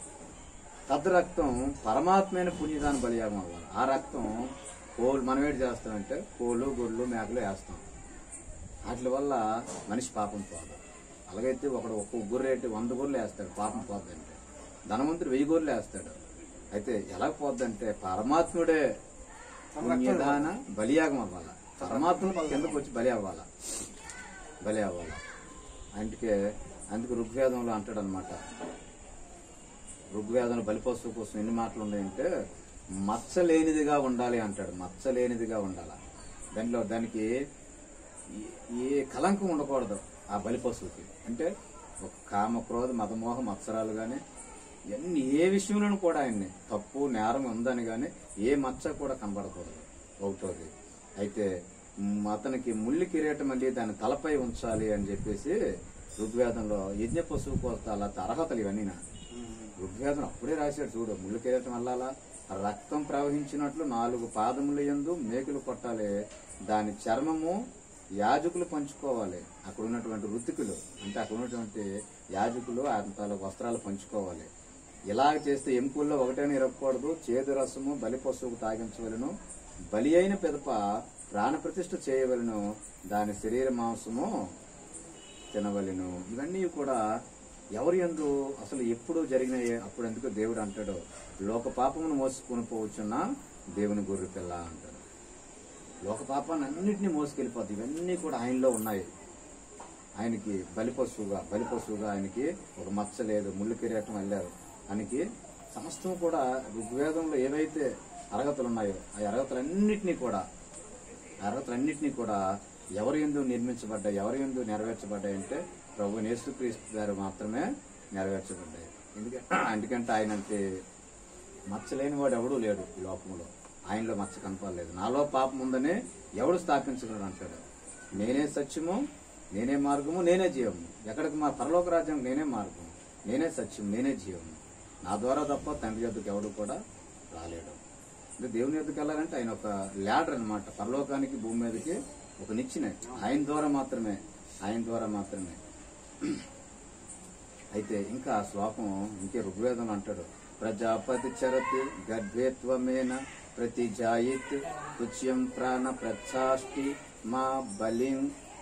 తద్రక్తం పరమాత్మైన పుణ్యదాన బలియాగం అవ్వాలి. ఆ రక్తం మనం ఏంటి చేస్తామంటే కోళ్ళు, గొడ్లు, మేకలు వేస్తాం. వాటి వల్ల మనిషి పాపం పోదు. అలాగైతే ఒక్క గొర్రె 100 గొర్రెలు వేస్తాడు, పాపం పోద్దంటే. ధనవంతుడు 1000 గొర్రెలు వేస్తాడు. అయితే ఎలా పోద్దంటే పరమాత్ముడే పుణ్యదాన బలియాగం అవ్వాలా. పరమాత్మ కిందకు వచ్చి బలి అవ్వాలా. అందుకు ఋగ్వేదంలో అంటాడు అనమాట. ఋగ్వేదంలో బలిపశువు కోసం ఎన్ని మాటలు ఉన్నాయంటే మచ్చలేనిదిగా ఉండాలి అంటాడు. మచ్చలేనిదిగా ఉండాలి. దానికి ఏ కలంకం ఉండకూడదు ఆ బలిపశువుకి. అంటే ఒక కామ, క్రోధ, మదమోహ, మత్సరాలు గాని ఇవన్నీ ఏ విషయంలోనూ కూడా ఆయన్ని తప్పు, నేరం ఉందని గాని ఏ మచ్చ కూడా కనబడకూడదు. ఒకటోది. అయితే అతనికి ముల్లి కిరీటం మళ్ళీ దాని తలపై ఉంచాలి అని చెప్పేసి ఋగ్వేదంలో యజ్ఞ పశువు కోస్తాల అర్హతలు ఇవన్నీ ఋగ్వేదం అప్పుడే రాశాడు. చూడు, ముల్లి కిరీటం అల్లాలా, రక్తం ప్రవహించినట్లు 4 పాదముల యందు మేకులు కొట్టాలి. దాని చర్మము యాజకులు పంచుకోవాలి. అక్కడ ఉన్నటువంటి ఋతికులు అంటే అక్కడ ఉన్నటువంటి యాజకులు అంత వస్త్రాలు పంచుకోవాలి. ఇలాగ చేస్తే ఎముకల్లో ఒకటైనా ఇరగకూడదు. చేదు రసము బలి పశువుకు తాగించవలను. బలి అయిన పిదప ప్రాణప్రతిష్ఠ చేయవలను. దాని శరీర మాంసము తినవలను. ఇవన్నీ కూడా ఎవరి యందు అసలు ఎప్పుడు జరిగినాయి? అప్పుడు ఎందుకు దేవుడు అంటాడు, లోక పాపమును మోసుకొని పోవచ్చున్న దేవుని గొర్రె పిల్ల అంటాడు. లోక పాపాన్ని అన్నింటినీ మోసుకెళ్ళిపోతాయి. ఇవన్నీ కూడా ఆయనలో ఉన్నాయి. ఆయనకి బలిపశువుగా ఆయనకి ఒక మచ్చ లేదు, ముళ్ళు కిరీటం వెళ్ళారు. ఆయనకి సమస్తం కూడా ఋగ్వేదంలో ఏవైతే అర్హతలు ఉన్నాయో ఆ అర్హతలన్నింటినీ కూడా ఎవరి యందు నిర్మించబడ్డాయి, ఎవరి యందు నెరవేర్చబడ్డాయి అంటే ప్రభు యేసుక్రీస్తు గారు మాత్రమే నెరవేర్చబడ్డాయి. ఎందుకంటే ఆయన అంటే మచ్చలేని వాడు ఎవడూ లేడు ఈ లోకంలో. ఆయనలో మచ్చ కనపడలేదు. నాలో పాపం ఉందని ఎవడు స్థాపించగలడు అంటాడు. నేనే సత్యము, నేనే మార్గము, నేనే జీవము. ఎక్కడికి మా పరలోక రాజ్యం నేనే మార్గం, నేనే సత్యం, నేనే జీవము. నా ద్వారా తప్ప తండ్రి యొద్దకు ఎవడు కూడా రాలేడు. అంటే దేవుని యొద్దకు వెళ్ళాలంటే ఆయన ఒక ల్యాడర్ అనమాట. పరలోకానికి భూమి మీదకి ఒక నిచ్చెన. ఆయన ద్వారా మాత్రమే. అయితే ఇంకా శ్లోకం ఇంకే ఋగ్వేదం అంటాడు, ప్రజాపతి చరతి గర్భేత్వమేన ప్రతి జాయిత్ తుచ్యం ప్రాణ ప్రచాష్టి మా బలిం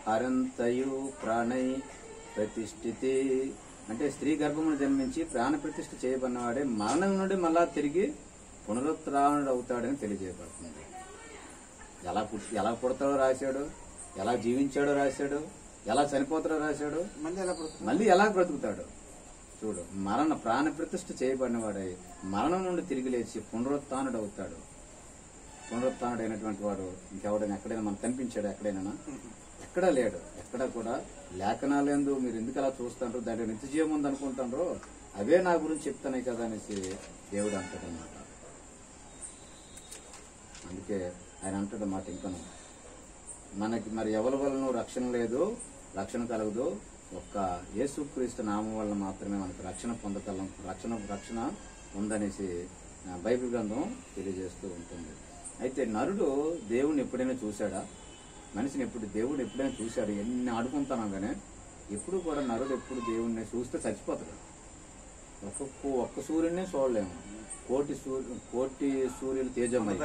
హరంతయు ప్రాణై ప్రతిష్ఠితి. అంటే స్త్రీ గర్భమును జన్మించి ప్రాణ ప్రతిష్ఠ చేయబడినవాడే మరణం నుండి మళ్ళా తిరిగి పునరుత్థానుడు అవుతాడని తెలియజేయబడుతుంది. ఎలా పుడతాడో రాశాడు, ఎలా జీవించాడో రాశాడు, ఎలా చనిపోతాడో రాశాడు, మళ్ళీ ఎలా బ్రతుకుతాడు చూడు. ప్రాణ ప్రతిష్ఠ చేయబడినవాడై మరణం నుండి తిరిగి లేచి పునరుత్థానుడు అవుతాడు. పునరుత్థానుడైనటువంటి వాడు ఇంకెవడైనా ఎక్కడైనా మనకు కనిపించాడు? ఎక్కడైనా? ఎక్కడా లేడు. ఎక్కడ కూడా లేఖనాలందు మీరు ఎందుకు అలా చూస్తారో దాంట్లో నిత్య జీవం ఉంది అనుకుంటారో అవే నా గురించి చెప్తానే కదా అనేసి దేవుడు అంటాడనమాట. అందుకే ఆయన అంటాడు మాట ఇంకను, మనకి మరి ఎవరి వలన రక్షణ లేదు, రక్షణ కలగదు, ఒక్క యేసుక్రీస్తు నామం వల్ల మాత్రమే మనకు రక్షణ పొందగలం, రక్షణ ఉందనేసి బైబిల్ గ్రంథం తెలియజేస్తూ ఉంటుంది. అయితే నరుడు దేవుని ఎప్పుడైనా చూశాడా? మనిషిని దేవుడు ఎప్పుడైనా చూశాడు? ఎన్ని ఆడుకుంటాను కానీ ఎప్పుడు కూడా నరుడు ఎప్పుడు దేవుడిని చూస్తే చచ్చిపోతాడు. ఒక్క సూర్యుడిని చూడలేము, కోటి సూర్యులు తేజమై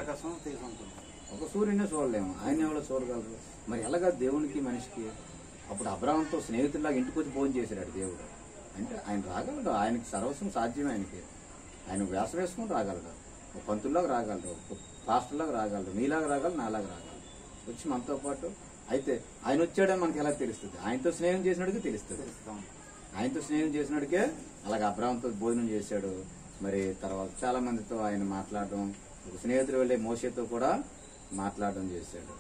ఒక సూర్యుడిని చూడలేము, ఆయన ఎవరో చూడగలరు. మరి ఎలాగా దేవునికి మనిషికి? అప్పుడు అబ్రాహాంతో స్నేహితుల్లాగా ఇంటికి వచ్చి భోజనం చేశాడు దేవుడు. అంటే ఆయన రాగలడు, ఆయనకి సర్వస్వం సాధ్యమే. ఆయన వేషం వేసుకుని రాగలడు, ఒక పంతుల్లాగా రాగలడు, ఒక పాస్టర్లాగా రాగలడు, నీలాగా రాగలడు, నాలాగా రాగలడు, వచ్చి మనతో పాటు. అయితే ఆయన వచ్చాడని మనకి ఎలా తెలుస్తుంది? ఆయనతో స్నేహం చేసినడికే తెలుస్తుంది. ఆయనతో స్నేహం చేసినడికే అలాగే అబ్రాహాంతో భోజనం చేశాడు. మరి తర్వాత చాలా మందితో ఆయన మాట్లాడడం, ఒక స్నేహితుడు వెళ్ళే మోషేతో కూడా మాట్లాడడం చేశాడు.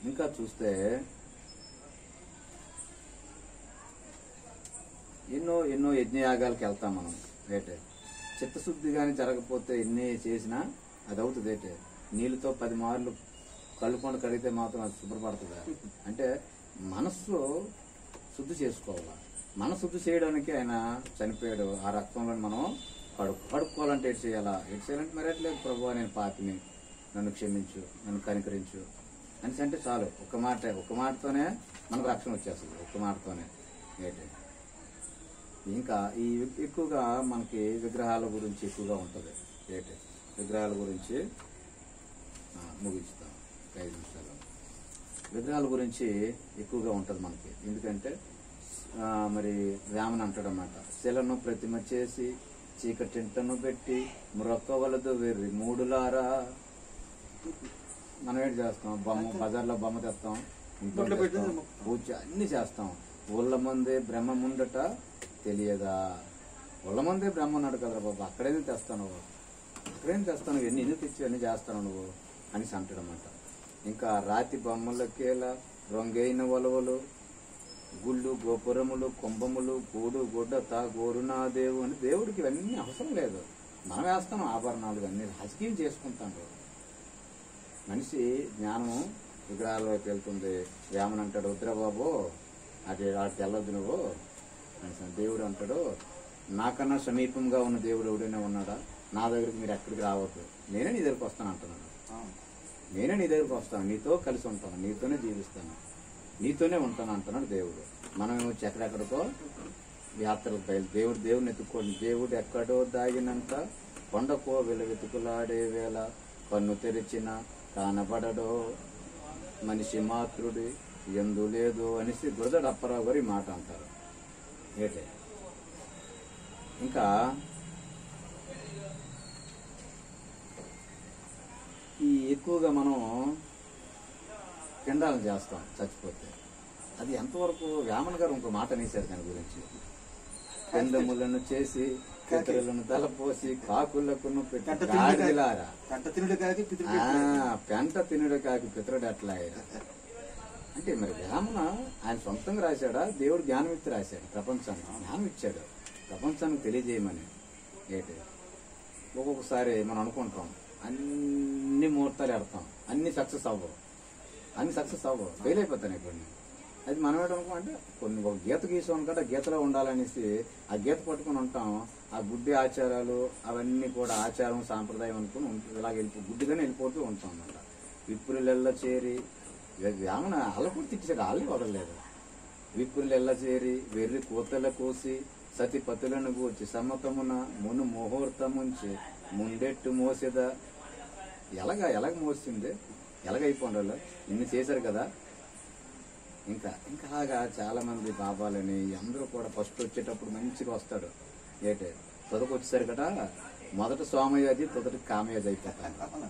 ఇంకా చూస్తే ఎన్నో యజ్ఞయాగాలకు వెళ్తాం మనం. రేటే చిత్తశుద్ధి కానీ జరగకపోతే ఎన్ని చేసినా అది అవుతుంది. ఏంటే నీళ్ళతో 10 మార్లు కళ్ళుకొని కడిగితే మాత్రం అది శుభ్రపడుతుందా? అంటే మనస్సు శుద్ధి చేసుకోవాలా. మనసు శుద్ధి చేయడానికి ఆయన చనిపోయాడు. ఆ రక్తంలో మనం కడుక్కోవాలంటే ఎటు చేయాలంటే మరి ఎట్లేదు, ప్రభువా నేను పాపిని, నన్ను క్షమించు, నన్ను కనికరించు అనేసి అంటే చాలు. ఒక్క మాటతోనే మనకు రక్షణ వచ్చేస్తుంది. ఒక్క మాటతోనే. ఏంటి ఇంకా ఈ ఎక్కువగా మనకి విగ్రహాల గురించి ఎక్కువగా ఉంటుంది. ఏంటి విగ్రహాల గురించి ముగిస్తాం 5 నిమిషాలు. విగ్రహాల గురించి ఎక్కువగా ఉంటుంది మనకి. ఎందుకంటే మరి వేమన అంటాడన్నమాట, శిలను ప్రతిమ చేసి చీకటింటను పెట్టి మ్రొక్కవలదు వెర్రి మూడులారా. మనం ఏంటి చేస్తాం? బజార్లో బొమ్మ తెస్తాం, పూజ అన్ని చేస్తాం. ఊళ్ళ ముందే బ్రహ్మ ముందట తెలియదా? ఊళ్ళ ముందే బ్రహ్మ ఉన్నాడు కదరా బాబు, అక్కడేం తెస్తాను, ఎన్ని తెచ్చి అన్ని చేస్తాను నువ్వు అనేసి అంటాడన్నమాట. ఇంకా రాతి బొమ్మలకేలా రొంగైన ఒలవలు, గుళ్ళు గోపురములు కుంభములు గూడు గుడ్డత గోరునాదేవు అని దేవుడికి ఇవన్నీ అవసరం లేదు. మనం వేస్తాం ఆభరణాలు, ఇవన్నీ రాజకీయం చేసుకుంటాను. మనిషి జ్ఞానం విగ్రహాల వైపు వెళ్తుంది. వేమన అంటాడు, వద్దురాబాబు అది తెల్లొద్దు నువ్వు అని. దేవుడు అంటాడు, నాకన్నా సమీపంగా ఉన్న దేవుడు ఎవడైనా ఉన్నాడా? నా దగ్గరికి మీరు ఎక్కడికి రావద్దు, నేనే నీ దగ్గరికి వస్తాను అంటున్నాడు. నేనే నీ దగ్గరికి వస్తాను, నీతో కలిసి ఉంటాను, నీతోనే జీవిస్తాను, నీతోనే ఉంటాను అంటున్నాడు దేవుడు. మనం వచ్చి ఎక్కడెక్కడికో యాత్రలు దేవుడిని ఎత్తుక్కోండి. దేవుడు ఎక్కడో దాగినంత కొండకో వెతుకులాడే వేళ కన్ను తెరిచిన కానబడడో మనిషి మాతృడి ఎందు లేదు అనేసి గురజాడ అప్పారావు గారు ఈ మాట అంటారు. ఏంటే ఇంకా ఈ ఎక్కువగా మనం పిండాలను చేస్తాం చచ్చిపోతే. అది ఎంతవరకు? వేమన్ గారు ఇంకో మాట అనేసారు దాని గురించి. పెండములను చేసి పితరులను తలపోసి కాకులకు పెట్టి గాడిలారా, పెంట తినుడు కాకి పితరుడు ఎట్లా అయ్యారా అంటే మరి వేమన ఆయన సొంతంగా రాశాడా? దేవుడు జ్ఞానం ఇచ్చి రాశాడు. ప్రపంచానికి జ్ఞానం ఇచ్చాడు, ప్రపంచానికి తెలియజేయమని. ఏంటి ఒక్కొక్కసారి మనం అనుకుంటాం అన్ని ముహూర్తాలు ఎడతాం, అన్ని సక్సెస్ అవ్వవు, ఫెయిల్ అయిపోతాయి కొన్ని. అది మనం ఏంటనుకో అంటే కొన్ని ఒక గీత గీసాం కదా, గీతలో ఉండాలనేసి ఆ గీత పట్టుకుని ఉంటాం. ఆ గుడ్డి ఆచారాలు అవన్నీ కూడా ఆచారం సాంప్రదాయం అనుకుని ఇలాగ గుడ్డిగానే వెళ్ళిపోతూ ఉంటాం అన్నమాట. విప్పులెల్ల చేరి వేమన అల్ల కూడా తిట్టాడు, వాళ్ళని వదలలేదు. విప్పులెల్ల చేరి వెర్రి కూతల కోసి సతిపతులను కూర్చి సమ్మతమున మును ముహూర్తముంచి ముండెట్టు మోసేదా. ఎలాగ మోసింది, ఎలాగైపోండాలో ఇన్ని చేశారు కదా. ఇంకా అలాగా చాలా మంది బాబాలని అందరూ కూడా ఫస్ట్ వచ్చేటప్పుడు మంచిగా వస్తాడు. ఏంటే తొదకు వచ్చేసరి కదా మొదట సోమయాజి తొదటి కామయాజి అయిపోతాను.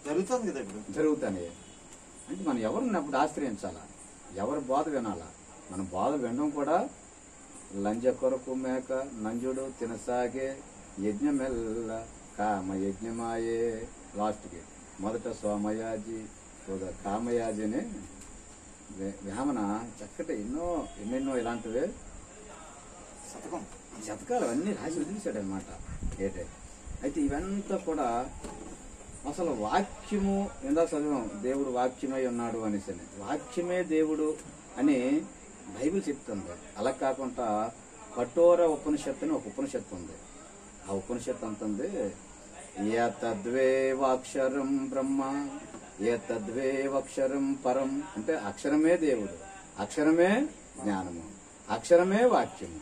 జరుగుతుంది కదా ఇప్పుడు. జరుగుతాయి అంటే మనం ఎవరిని అప్పుడు ఆశ్రయించాలా, ఎవరి బోధ వినాలా. మన బోధ వినడం కూడా లంజ కొరకు మేక నంజుడు తినసాగే యజ్ఞమెల్ల కామ యజ్ఞమాయే. లాస్ట్కి మొదట సోమయాజి కామయాజిని వేమన చక్కటి ఎన్నెన్నో ఇలాంటివే శతకాలు అన్నీ రాసి వదిలేశాడు అనమాట. అయితే ఇవంతా కూడా అసలు వాక్యము ఇందాక చదివాం, దేవుడు వాక్యమై ఉన్నాడు అనేసి. వాక్యమే దేవుడు అని బైబిల్ చెప్తుంది. అలా కాకుండా కఠోర ఉపనిషత్తు అని ఒక ఉపనిషత్తు ఉంది. ఆ ఉపనిషత్తు అంటుంది, ఏతద్వేవాక్షరం బ్రహ్మ ఏతద్వేవక్షరం పరం. అంటే అక్షరమే దేవుడు, అక్షరమే జ్ఞానము, అక్షరమే వాక్యము.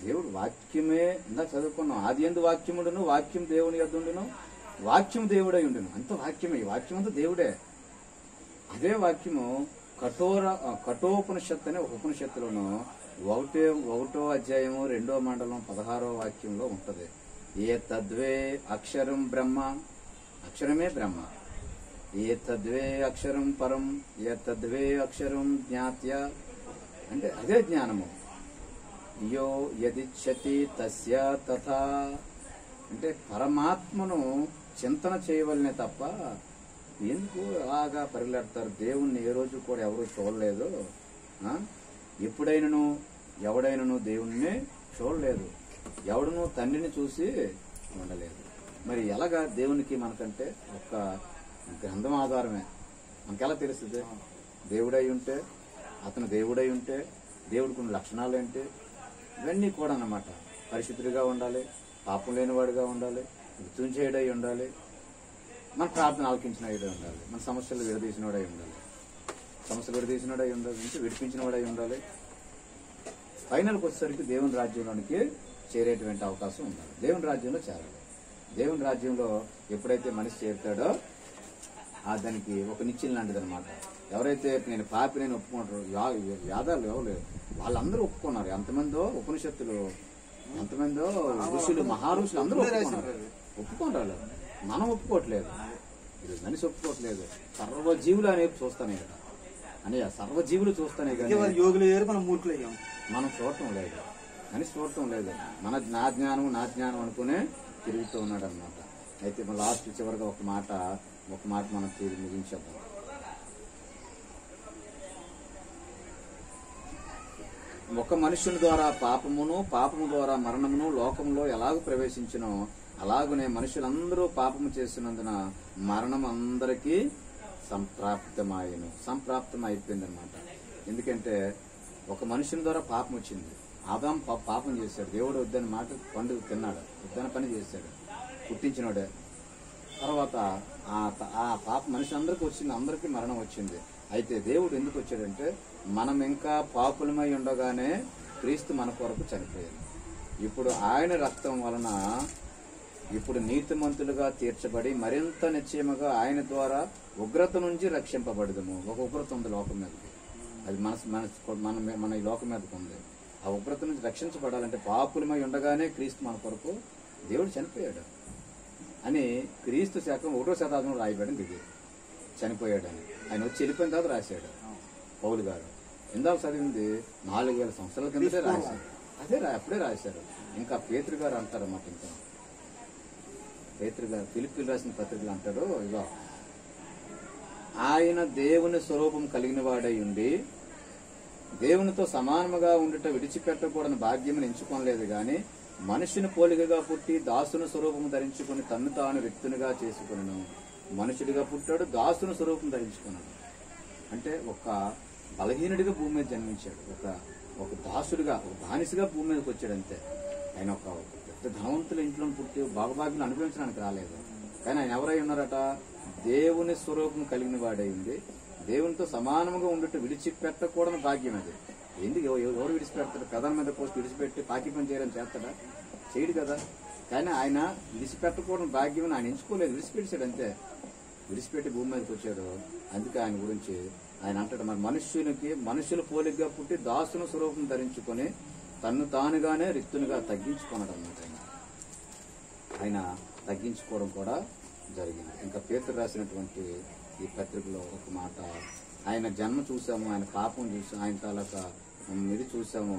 దేవుడు వాక్యమే ఇందాక చదువుకున్నాం. ఆది యందు వాక్యముడును, వాక్యం దేవుని యొద్దుండును, వాక్యం దేవుడై ఉండును. అంత వాక్యమే, ఈ వాక్యం అంతా దేవుడే. అదే వాక్యము కఠోపనిషత్తు అనే ఒక ఉపనిషత్తులోను 1వ అధ్యాయము 2వ మండలం 16వ వాక్యంలో ఉంటది. ఏ తద్వే అక్షరం బ్రహ్మ, అక్షరమే బ్రహ్మ. ఏ తద్వే అక్షరం పరం, ఏ తద్వే అక్షరం జ్ఞాత్య. అంటే అదే జ్ఞానము. యో యదిచ్చతి తస్య తథా. అంటే పరమాత్మను చింతన చేయవలనే తప్ప ఎందుకు అలాగా పరిగెడతారు? దేవుణ్ణి ఏ రోజు కూడా ఎవరు చూడలేదు. ఎప్పుడైనను ఎవడైనను దేవుణ్ణి చూడలేదు, ఎవడును తండ్రిని చూసి ఉండలేదు. మరి ఎలాగా దేవునికి మనకంటే ఒక గ్రంథం ఆధారమే. మనకెలా తెలుస్తుంది? దేవుడై ఉంటే, అతను దేవుడై ఉంటే దేవుడికి ఉన్న లక్షణాలు ఏంటి, ఇవన్నీ కూడా అన్నమాట. పరిశుద్ధుడిగా ఉండాలి, పాపం లేనివాడిగా ఉండాలి, మృత్యుంజయుడై ఉండాలి, మన ప్రార్థన ఆలకించినవాడై ఉండాలి, మన సమస్యలు విడదీసినవాడై ఉండాలి, సమస్యలు విడదీసినవాడై ఉండాలి, విడిపించినవాడై ఉండాలి. ఫైనల్కి వచ్చేసరికి దేవుని రాజ్యంలోనికి చేరేటువంటి అవకాశం ఉండాలి. దేవుని రాజ్యంలో చేరాలి. దేవుని రాజ్యంలో ఎప్పుడైతే మనిషి చేరుతాడో దానికి ఒక నిశ్చయం లాంటిది అనమాట. ఎవరైతే నేను పాపి నేను ఒప్పుకుంటారు, వ్యాధాలు ఎవరు వాళ్ళందరూ ఒప్పుకున్నారు. ఎంతమందో ఉపనిషత్తులు, ఎంతమందో ఋషులు, మహారుషులు అందరూ ఒప్పుకుంటారు. మనం ఒప్పుకోవట్లేదు, ఇది మనిషి ఒప్పుకోవట్లేదు. సర్వజీవులు అనేవి చూస్తానే కదా అని, సర్వజీవులు చూస్తానే కానీ యోగులు మనం మూర్ఖులయ్యాం. మనం చూడటం లేదు, మనిషి చూడటం లేదు. నా జ్ఞానం అనుకునే తిరుగుతూ ఉన్నాడు అనమాట. అయితే మన లాస్ట్ చివరిగా ఒక మాట మనం ముగించేద్దాం. ఒక మనుషుని ద్వారా పాపము ద్వారా మరణమును లోకంలో ఎలాగూ ప్రవేశించినో అలాగనే మనుషులందరూ పాపము చేసినందున మరణం అందరికీ సంప్రాప్తం అయిపోయింది అనమాట. ఎందుకంటే ఒక మనుషుని ద్వారా పాపం వచ్చింది. ఆదాం పాపం చేశాడు, దేవుడు వద్దని మాట పండు తిన్నాడు, వద్దని పని చేశాడు, పుట్టించినోడే. తర్వాత ఆ పాప మనిషి అందరికీ వచ్చింది, అందరికీ మరణం వచ్చింది. అయితే దేవుడు ఎందుకు వచ్చాడంటే, మనం ఇంకా పాపులమై ఉండగానే క్రీస్తు మన కొరకు చనిపోయాడు. ఇప్పుడు ఆయన రక్తం వలన ఇప్పుడు నీతిమంతులుగా తీర్చబడి మరింత నిశ్చయముగా ఆయన ద్వారా ఉగ్రత నుంచి రక్షింపబడదము. ఒక ఉగ్రత ఉంది లోకం మీదకి, అది మన ఈ లోకం మీదకి ఉంది. ఆ ఉగ్రత నుంచి రక్షించబడాలంటే పాపులమై ఉండగానే క్రీస్తు మన కొరకు దేవుడు చనిపోయాడు అని క్రీస్తు శాఖం 1వ శతాబ్దంలో రాయబడింది. ఇది చనిపోయాడని ఆయన వచ్చి వెళ్ళిపోయిన తర్వాత రాశాడు పౌలు గారు. ఇందాక చదివింది 4000 సంవత్సరాల కిందటే రాశాడు. అప్పుడే రాశారు. ఇంకా పేతురు గారు అంటారన్నమాట. ఇంకా పేతురు గారు ఫిలిప్పీలు రాసిన పత్రికలు అంటాడు, ఇగో ఆయన దేవుని స్వరూపం కలిగిన వాడై ఉండి దేవునితో సమానముగా ఉండుట విడిచిపెట్టకూడని భాగ్యమును ఎంచుకోలేదు గాని మనుషుని పోలికగా పుట్టి దాసుని స్వరూపం ధరించుకుని తన్ను తాను వ్యక్తునిగా చేసుకున్నాను. మనుషుడిగా పుట్టాడు, దాసుని స్వరూపం ధరించుకున్నాడు. అంటే ఒక బలహీనుడిగా భూమి మీద జన్మించాడు, ఒక దాసుడిగా, ఒక బానిసగా భూమి మీదకి వచ్చాడు అంతే. ఆయన ఒక పెద్ద ధనవంతుల ఇంట్లో పుట్టి భాగభాగ్యం అనుభవించడానికి రాలేదు. కానీ ఆయన ఎవరై ఉన్నారట? దేవుని స్వరూపం కలిగిన వాడై ఉంది, దేవునితో సమానంగా ఉండుట విడిచిపెట్టకూడని భాగ్యం. అది ఎందుకు ఎవరు విడిచిపెడతాడు? ప్రధాన మీద పోస్ట్ విడిచిపెట్టి పాకి పని చేయడం చేస్తాడా? చేయడు కదా. కానీ ఆయన విడిచిపెట్టకూడని భాగ్యం ఆయన ఎంచుకోలేదు, విడిచిపెట్టాడు అంతే. విడిచిపెట్టి భూమి మీదకి వచ్చాడు. అందుకే ఆయన గురించి ఆయన అంటాడు, మరి మనుషుల పోలికగా పుట్టి దాసుని స్వరూపం ధరించుకొని తన్ను తానుగానే రిక్తునిగా తగ్గించుకున్నాడు అన్నమాట. ఆయన తగ్గించుకోవడం కూడా జరిగింది. ఇంకా పేతురు రాసినటువంటి ఈ పత్రికలో ఒక మాట, ఆయన జన్మ చూసాము, ఆయన పాపం చూసాము, ఆయన తాలూకా ఇది చూసాము.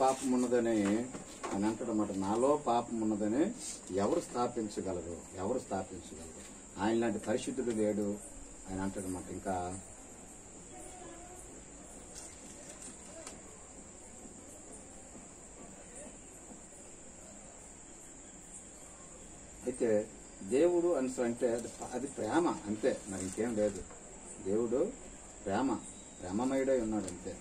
పాపం ఉన్నదని అని అంటాడన్నమాట. నాలో పాపం ఉన్నదని ఎవరు స్థాపించగలరు? ఆయన లాంటి పరిశుద్ధుడు లేడు ఆయన అంటాడన్నమాట. ఇంకా అయితే దేవుడు అంటే అది ప్రేమ అంతే, మరి ఇంకేం లేదు. దేవుడు ప్రేమమయుడై ఉన్నాడు అంతే.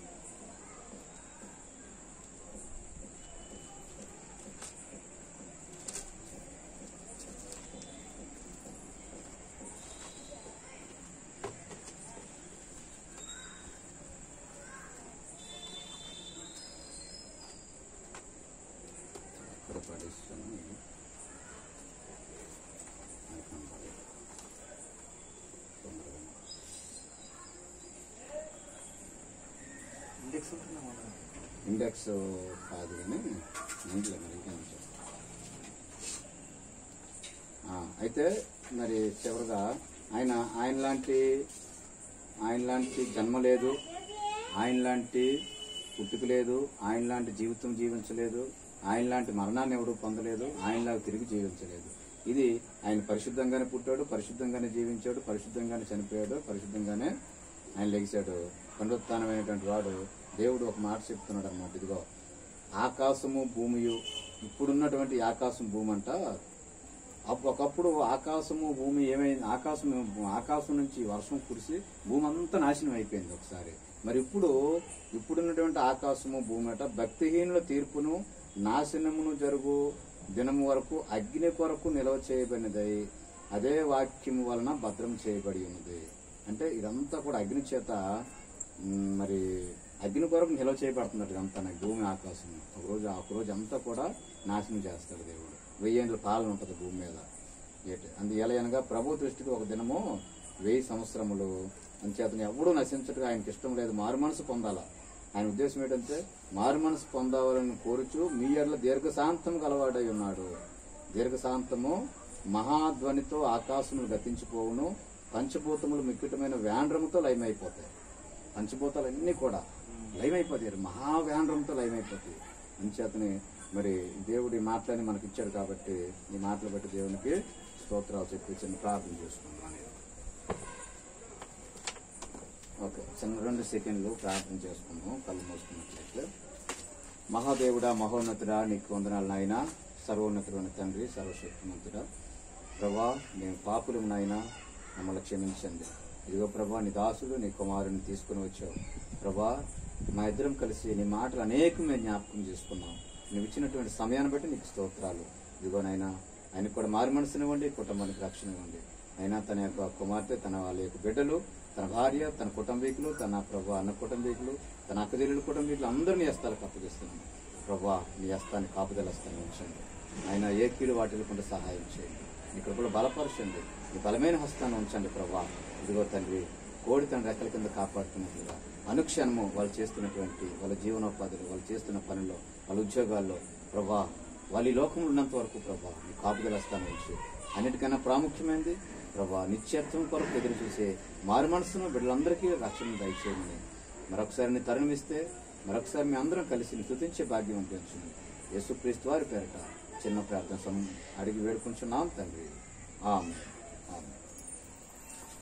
ఇండెక్స్ కాదు కానీ ఇంట్లో మరి ఇంకేం. అయితే మరి చివరిగా ఆయన లాంటి జన్మ లేదు, ఆయన లాంటి పుట్టుక లేదు, ఆయన లాంటి జీవితం జీవించలేదు, ఆయన లాంటి మరణాన్ని ఎవడూ పొందలేదు, ఆయనలాగా తిరిగి జీవించలేదు. ఇది ఆయన పరిశుద్ధంగానే పుట్టాడు, పరిశుద్ధంగానే జీవించాడు, పరిశుద్ధంగానే చనిపోయాడు, పరిశుద్ధంగానే ఆయన లెగిశాడు. పునరుత్థానమైనటువంటి వాడు దేవుడు ఒక మాట చెప్తున్నాడు అన్నమాట. ఇదిగో ఆకాశము భూమియు, ఇప్పుడున్నటువంటి ఆకాశం భూమి అంట, ఒకప్పుడు ఆకాశము భూమి ఏమైంది, ఆకాశం నుంచి వర్షం కురిసి భూమి అంతా నాశనం అయిపోయింది ఒకసారి. మరి ఇప్పుడున్నటువంటి ఆకాశము భూమి అట భక్తిహీనుల తీర్పును నాశనమును జరుగు దినము వరకు అగ్ని కొరకు నిల్వ చేయబడినది, అదే వాక్యము వలన భద్రం చేయబడి ఉన్నది. అంటే ఇదంతా కూడా అగ్ని చేత మరి అగ్ని కొరకు నిల్వ చేయబడుతున్నట్టు అంతా భూమి ఆకాశం. ఒకరోజు అంతా కూడా నాశనం చేస్తాడు దేవుడు. 1000 ఏళ్ళ పాలన ఉంటుంది భూమి మీద. అందు ఎలా అనగా ప్రభు దృష్టికి ఒక దినము 1000 సంవత్సరములు. అంచేతను ఎవడూ నశించటగా ఆయనకి ఇష్టం లేదు, మారు మనసు పొందాలా. ఆయన ఉద్దేశం ఏంటంటే మారు మనసు పొందాలని కోరుచు మీ ఎడల దీర్ఘశాంతం గలవాడై ఉన్నాడు. దీర్ఘశాంతము మహాధ్వనితో ఆకాశములు గతించిపోవును, పంచభూతములు మిక్కుటమైన వ్యాండ్రముతో లయమైపోతాయి. పంచభూతాలన్నీ కూడా లయమైపోతాయి, మహావ్యాండ్రంతో లయమైపోతాయి. అంచేతని మరి దేవుడి మాటలని మనకి ఇచ్చాడు కాబట్టి ఈ మాటలు బట్టి దేవునికి స్తోత్రాలు చెప్పి చిన్న ప్రార్థన చేసుకుంటాను. ఓకే, చిన్న 2 సెకండ్లు ప్రార్థన చేసుకున్నాం కళ్ళు మూసుకున్నట్లయితే. మహాదేవుడా, మహోన్నతుడా, నీకు వందనాలు నాయన. సర్వోన్నతుడైన తండ్రి, సర్వశక్తిమంతుడా, ప్రభా మేము పాపులు నాయన, మమ్మల్ని క్షమించండి. ఇదిగో ప్రభా నీ దాసుడు నీ కుమారుని తీసుకుని వచ్చావు ప్రభా. మా ఇద్దరం కలిసి నీ మాటలు అనేకం మేము జ్ఞాపకం చేసుకున్నాం. నువ్వు ఇచ్చినటువంటి సమయాన్ని బట్టి నీకు స్తోత్రాలు. ఇదిగోనైనా ఆయనకు కూడా మారు మనసునివ్వండి, కుటుంబానికి రక్షణ ఇవ్వండి. అయినా తన యొక్క కుమార్తె, తన వాళ్ళ యొక్క బిడ్డలు, తన భార్య, తన కుటుంబీకులు, తన ప్రభా అన్న కుటుంబీకులు, తన అక్కజల్లుల కుటుంబీకులు అందరినీ హస్తాలకు అప్పగిస్తున్నాను ప్రభా. నీ హస్తాన్ని కాపుదల హస్తాన్ని ఉంచండి ఆయన. ఏ కీడు వాటిల్కుండా సహాయం చేయండి. నీ కృపలో బలపరచండి. నీ బలమైన హస్తాన్ని ఉంచండి ప్రభా. ఇదిగో తండ్రి, కోడి తన రెక్కల కింద కాపాడుతున్నట్లుగా అనుక్షణము వాళ్ళు చేస్తున్నటువంటి వాళ్ళ జీవనోపాధులు, వాళ్ళు చేస్తున్న పనుల్లో, వాళ్ళ ఉద్యోగాల్లో ప్రభా, వాళ్ళ ఈ లోకంలో ఉన్నంత వరకు ప్రభా నీ కాపుదల హస్తాన్ని ఉంచి, అన్నిటికన్నా ప్రాముఖ్యమైనది ప్రభా నిత్యత్వం కొరకు ఎదురు చూసే మారు మనసును బిడ్డలందరికీ రక్షణ దయచేయమని మరొకసారి నీ తరుణమిస్తే మరొకసారి మీ అందరం కలిసి నీ స్తుతించే భాగ్యం అనిపించింది. యేసుక్రీస్తు వారి పేరట చిన్న ప్రార్థన అడిగి వేడుకుంటున్నాం తండ్రి. ఆమేన్.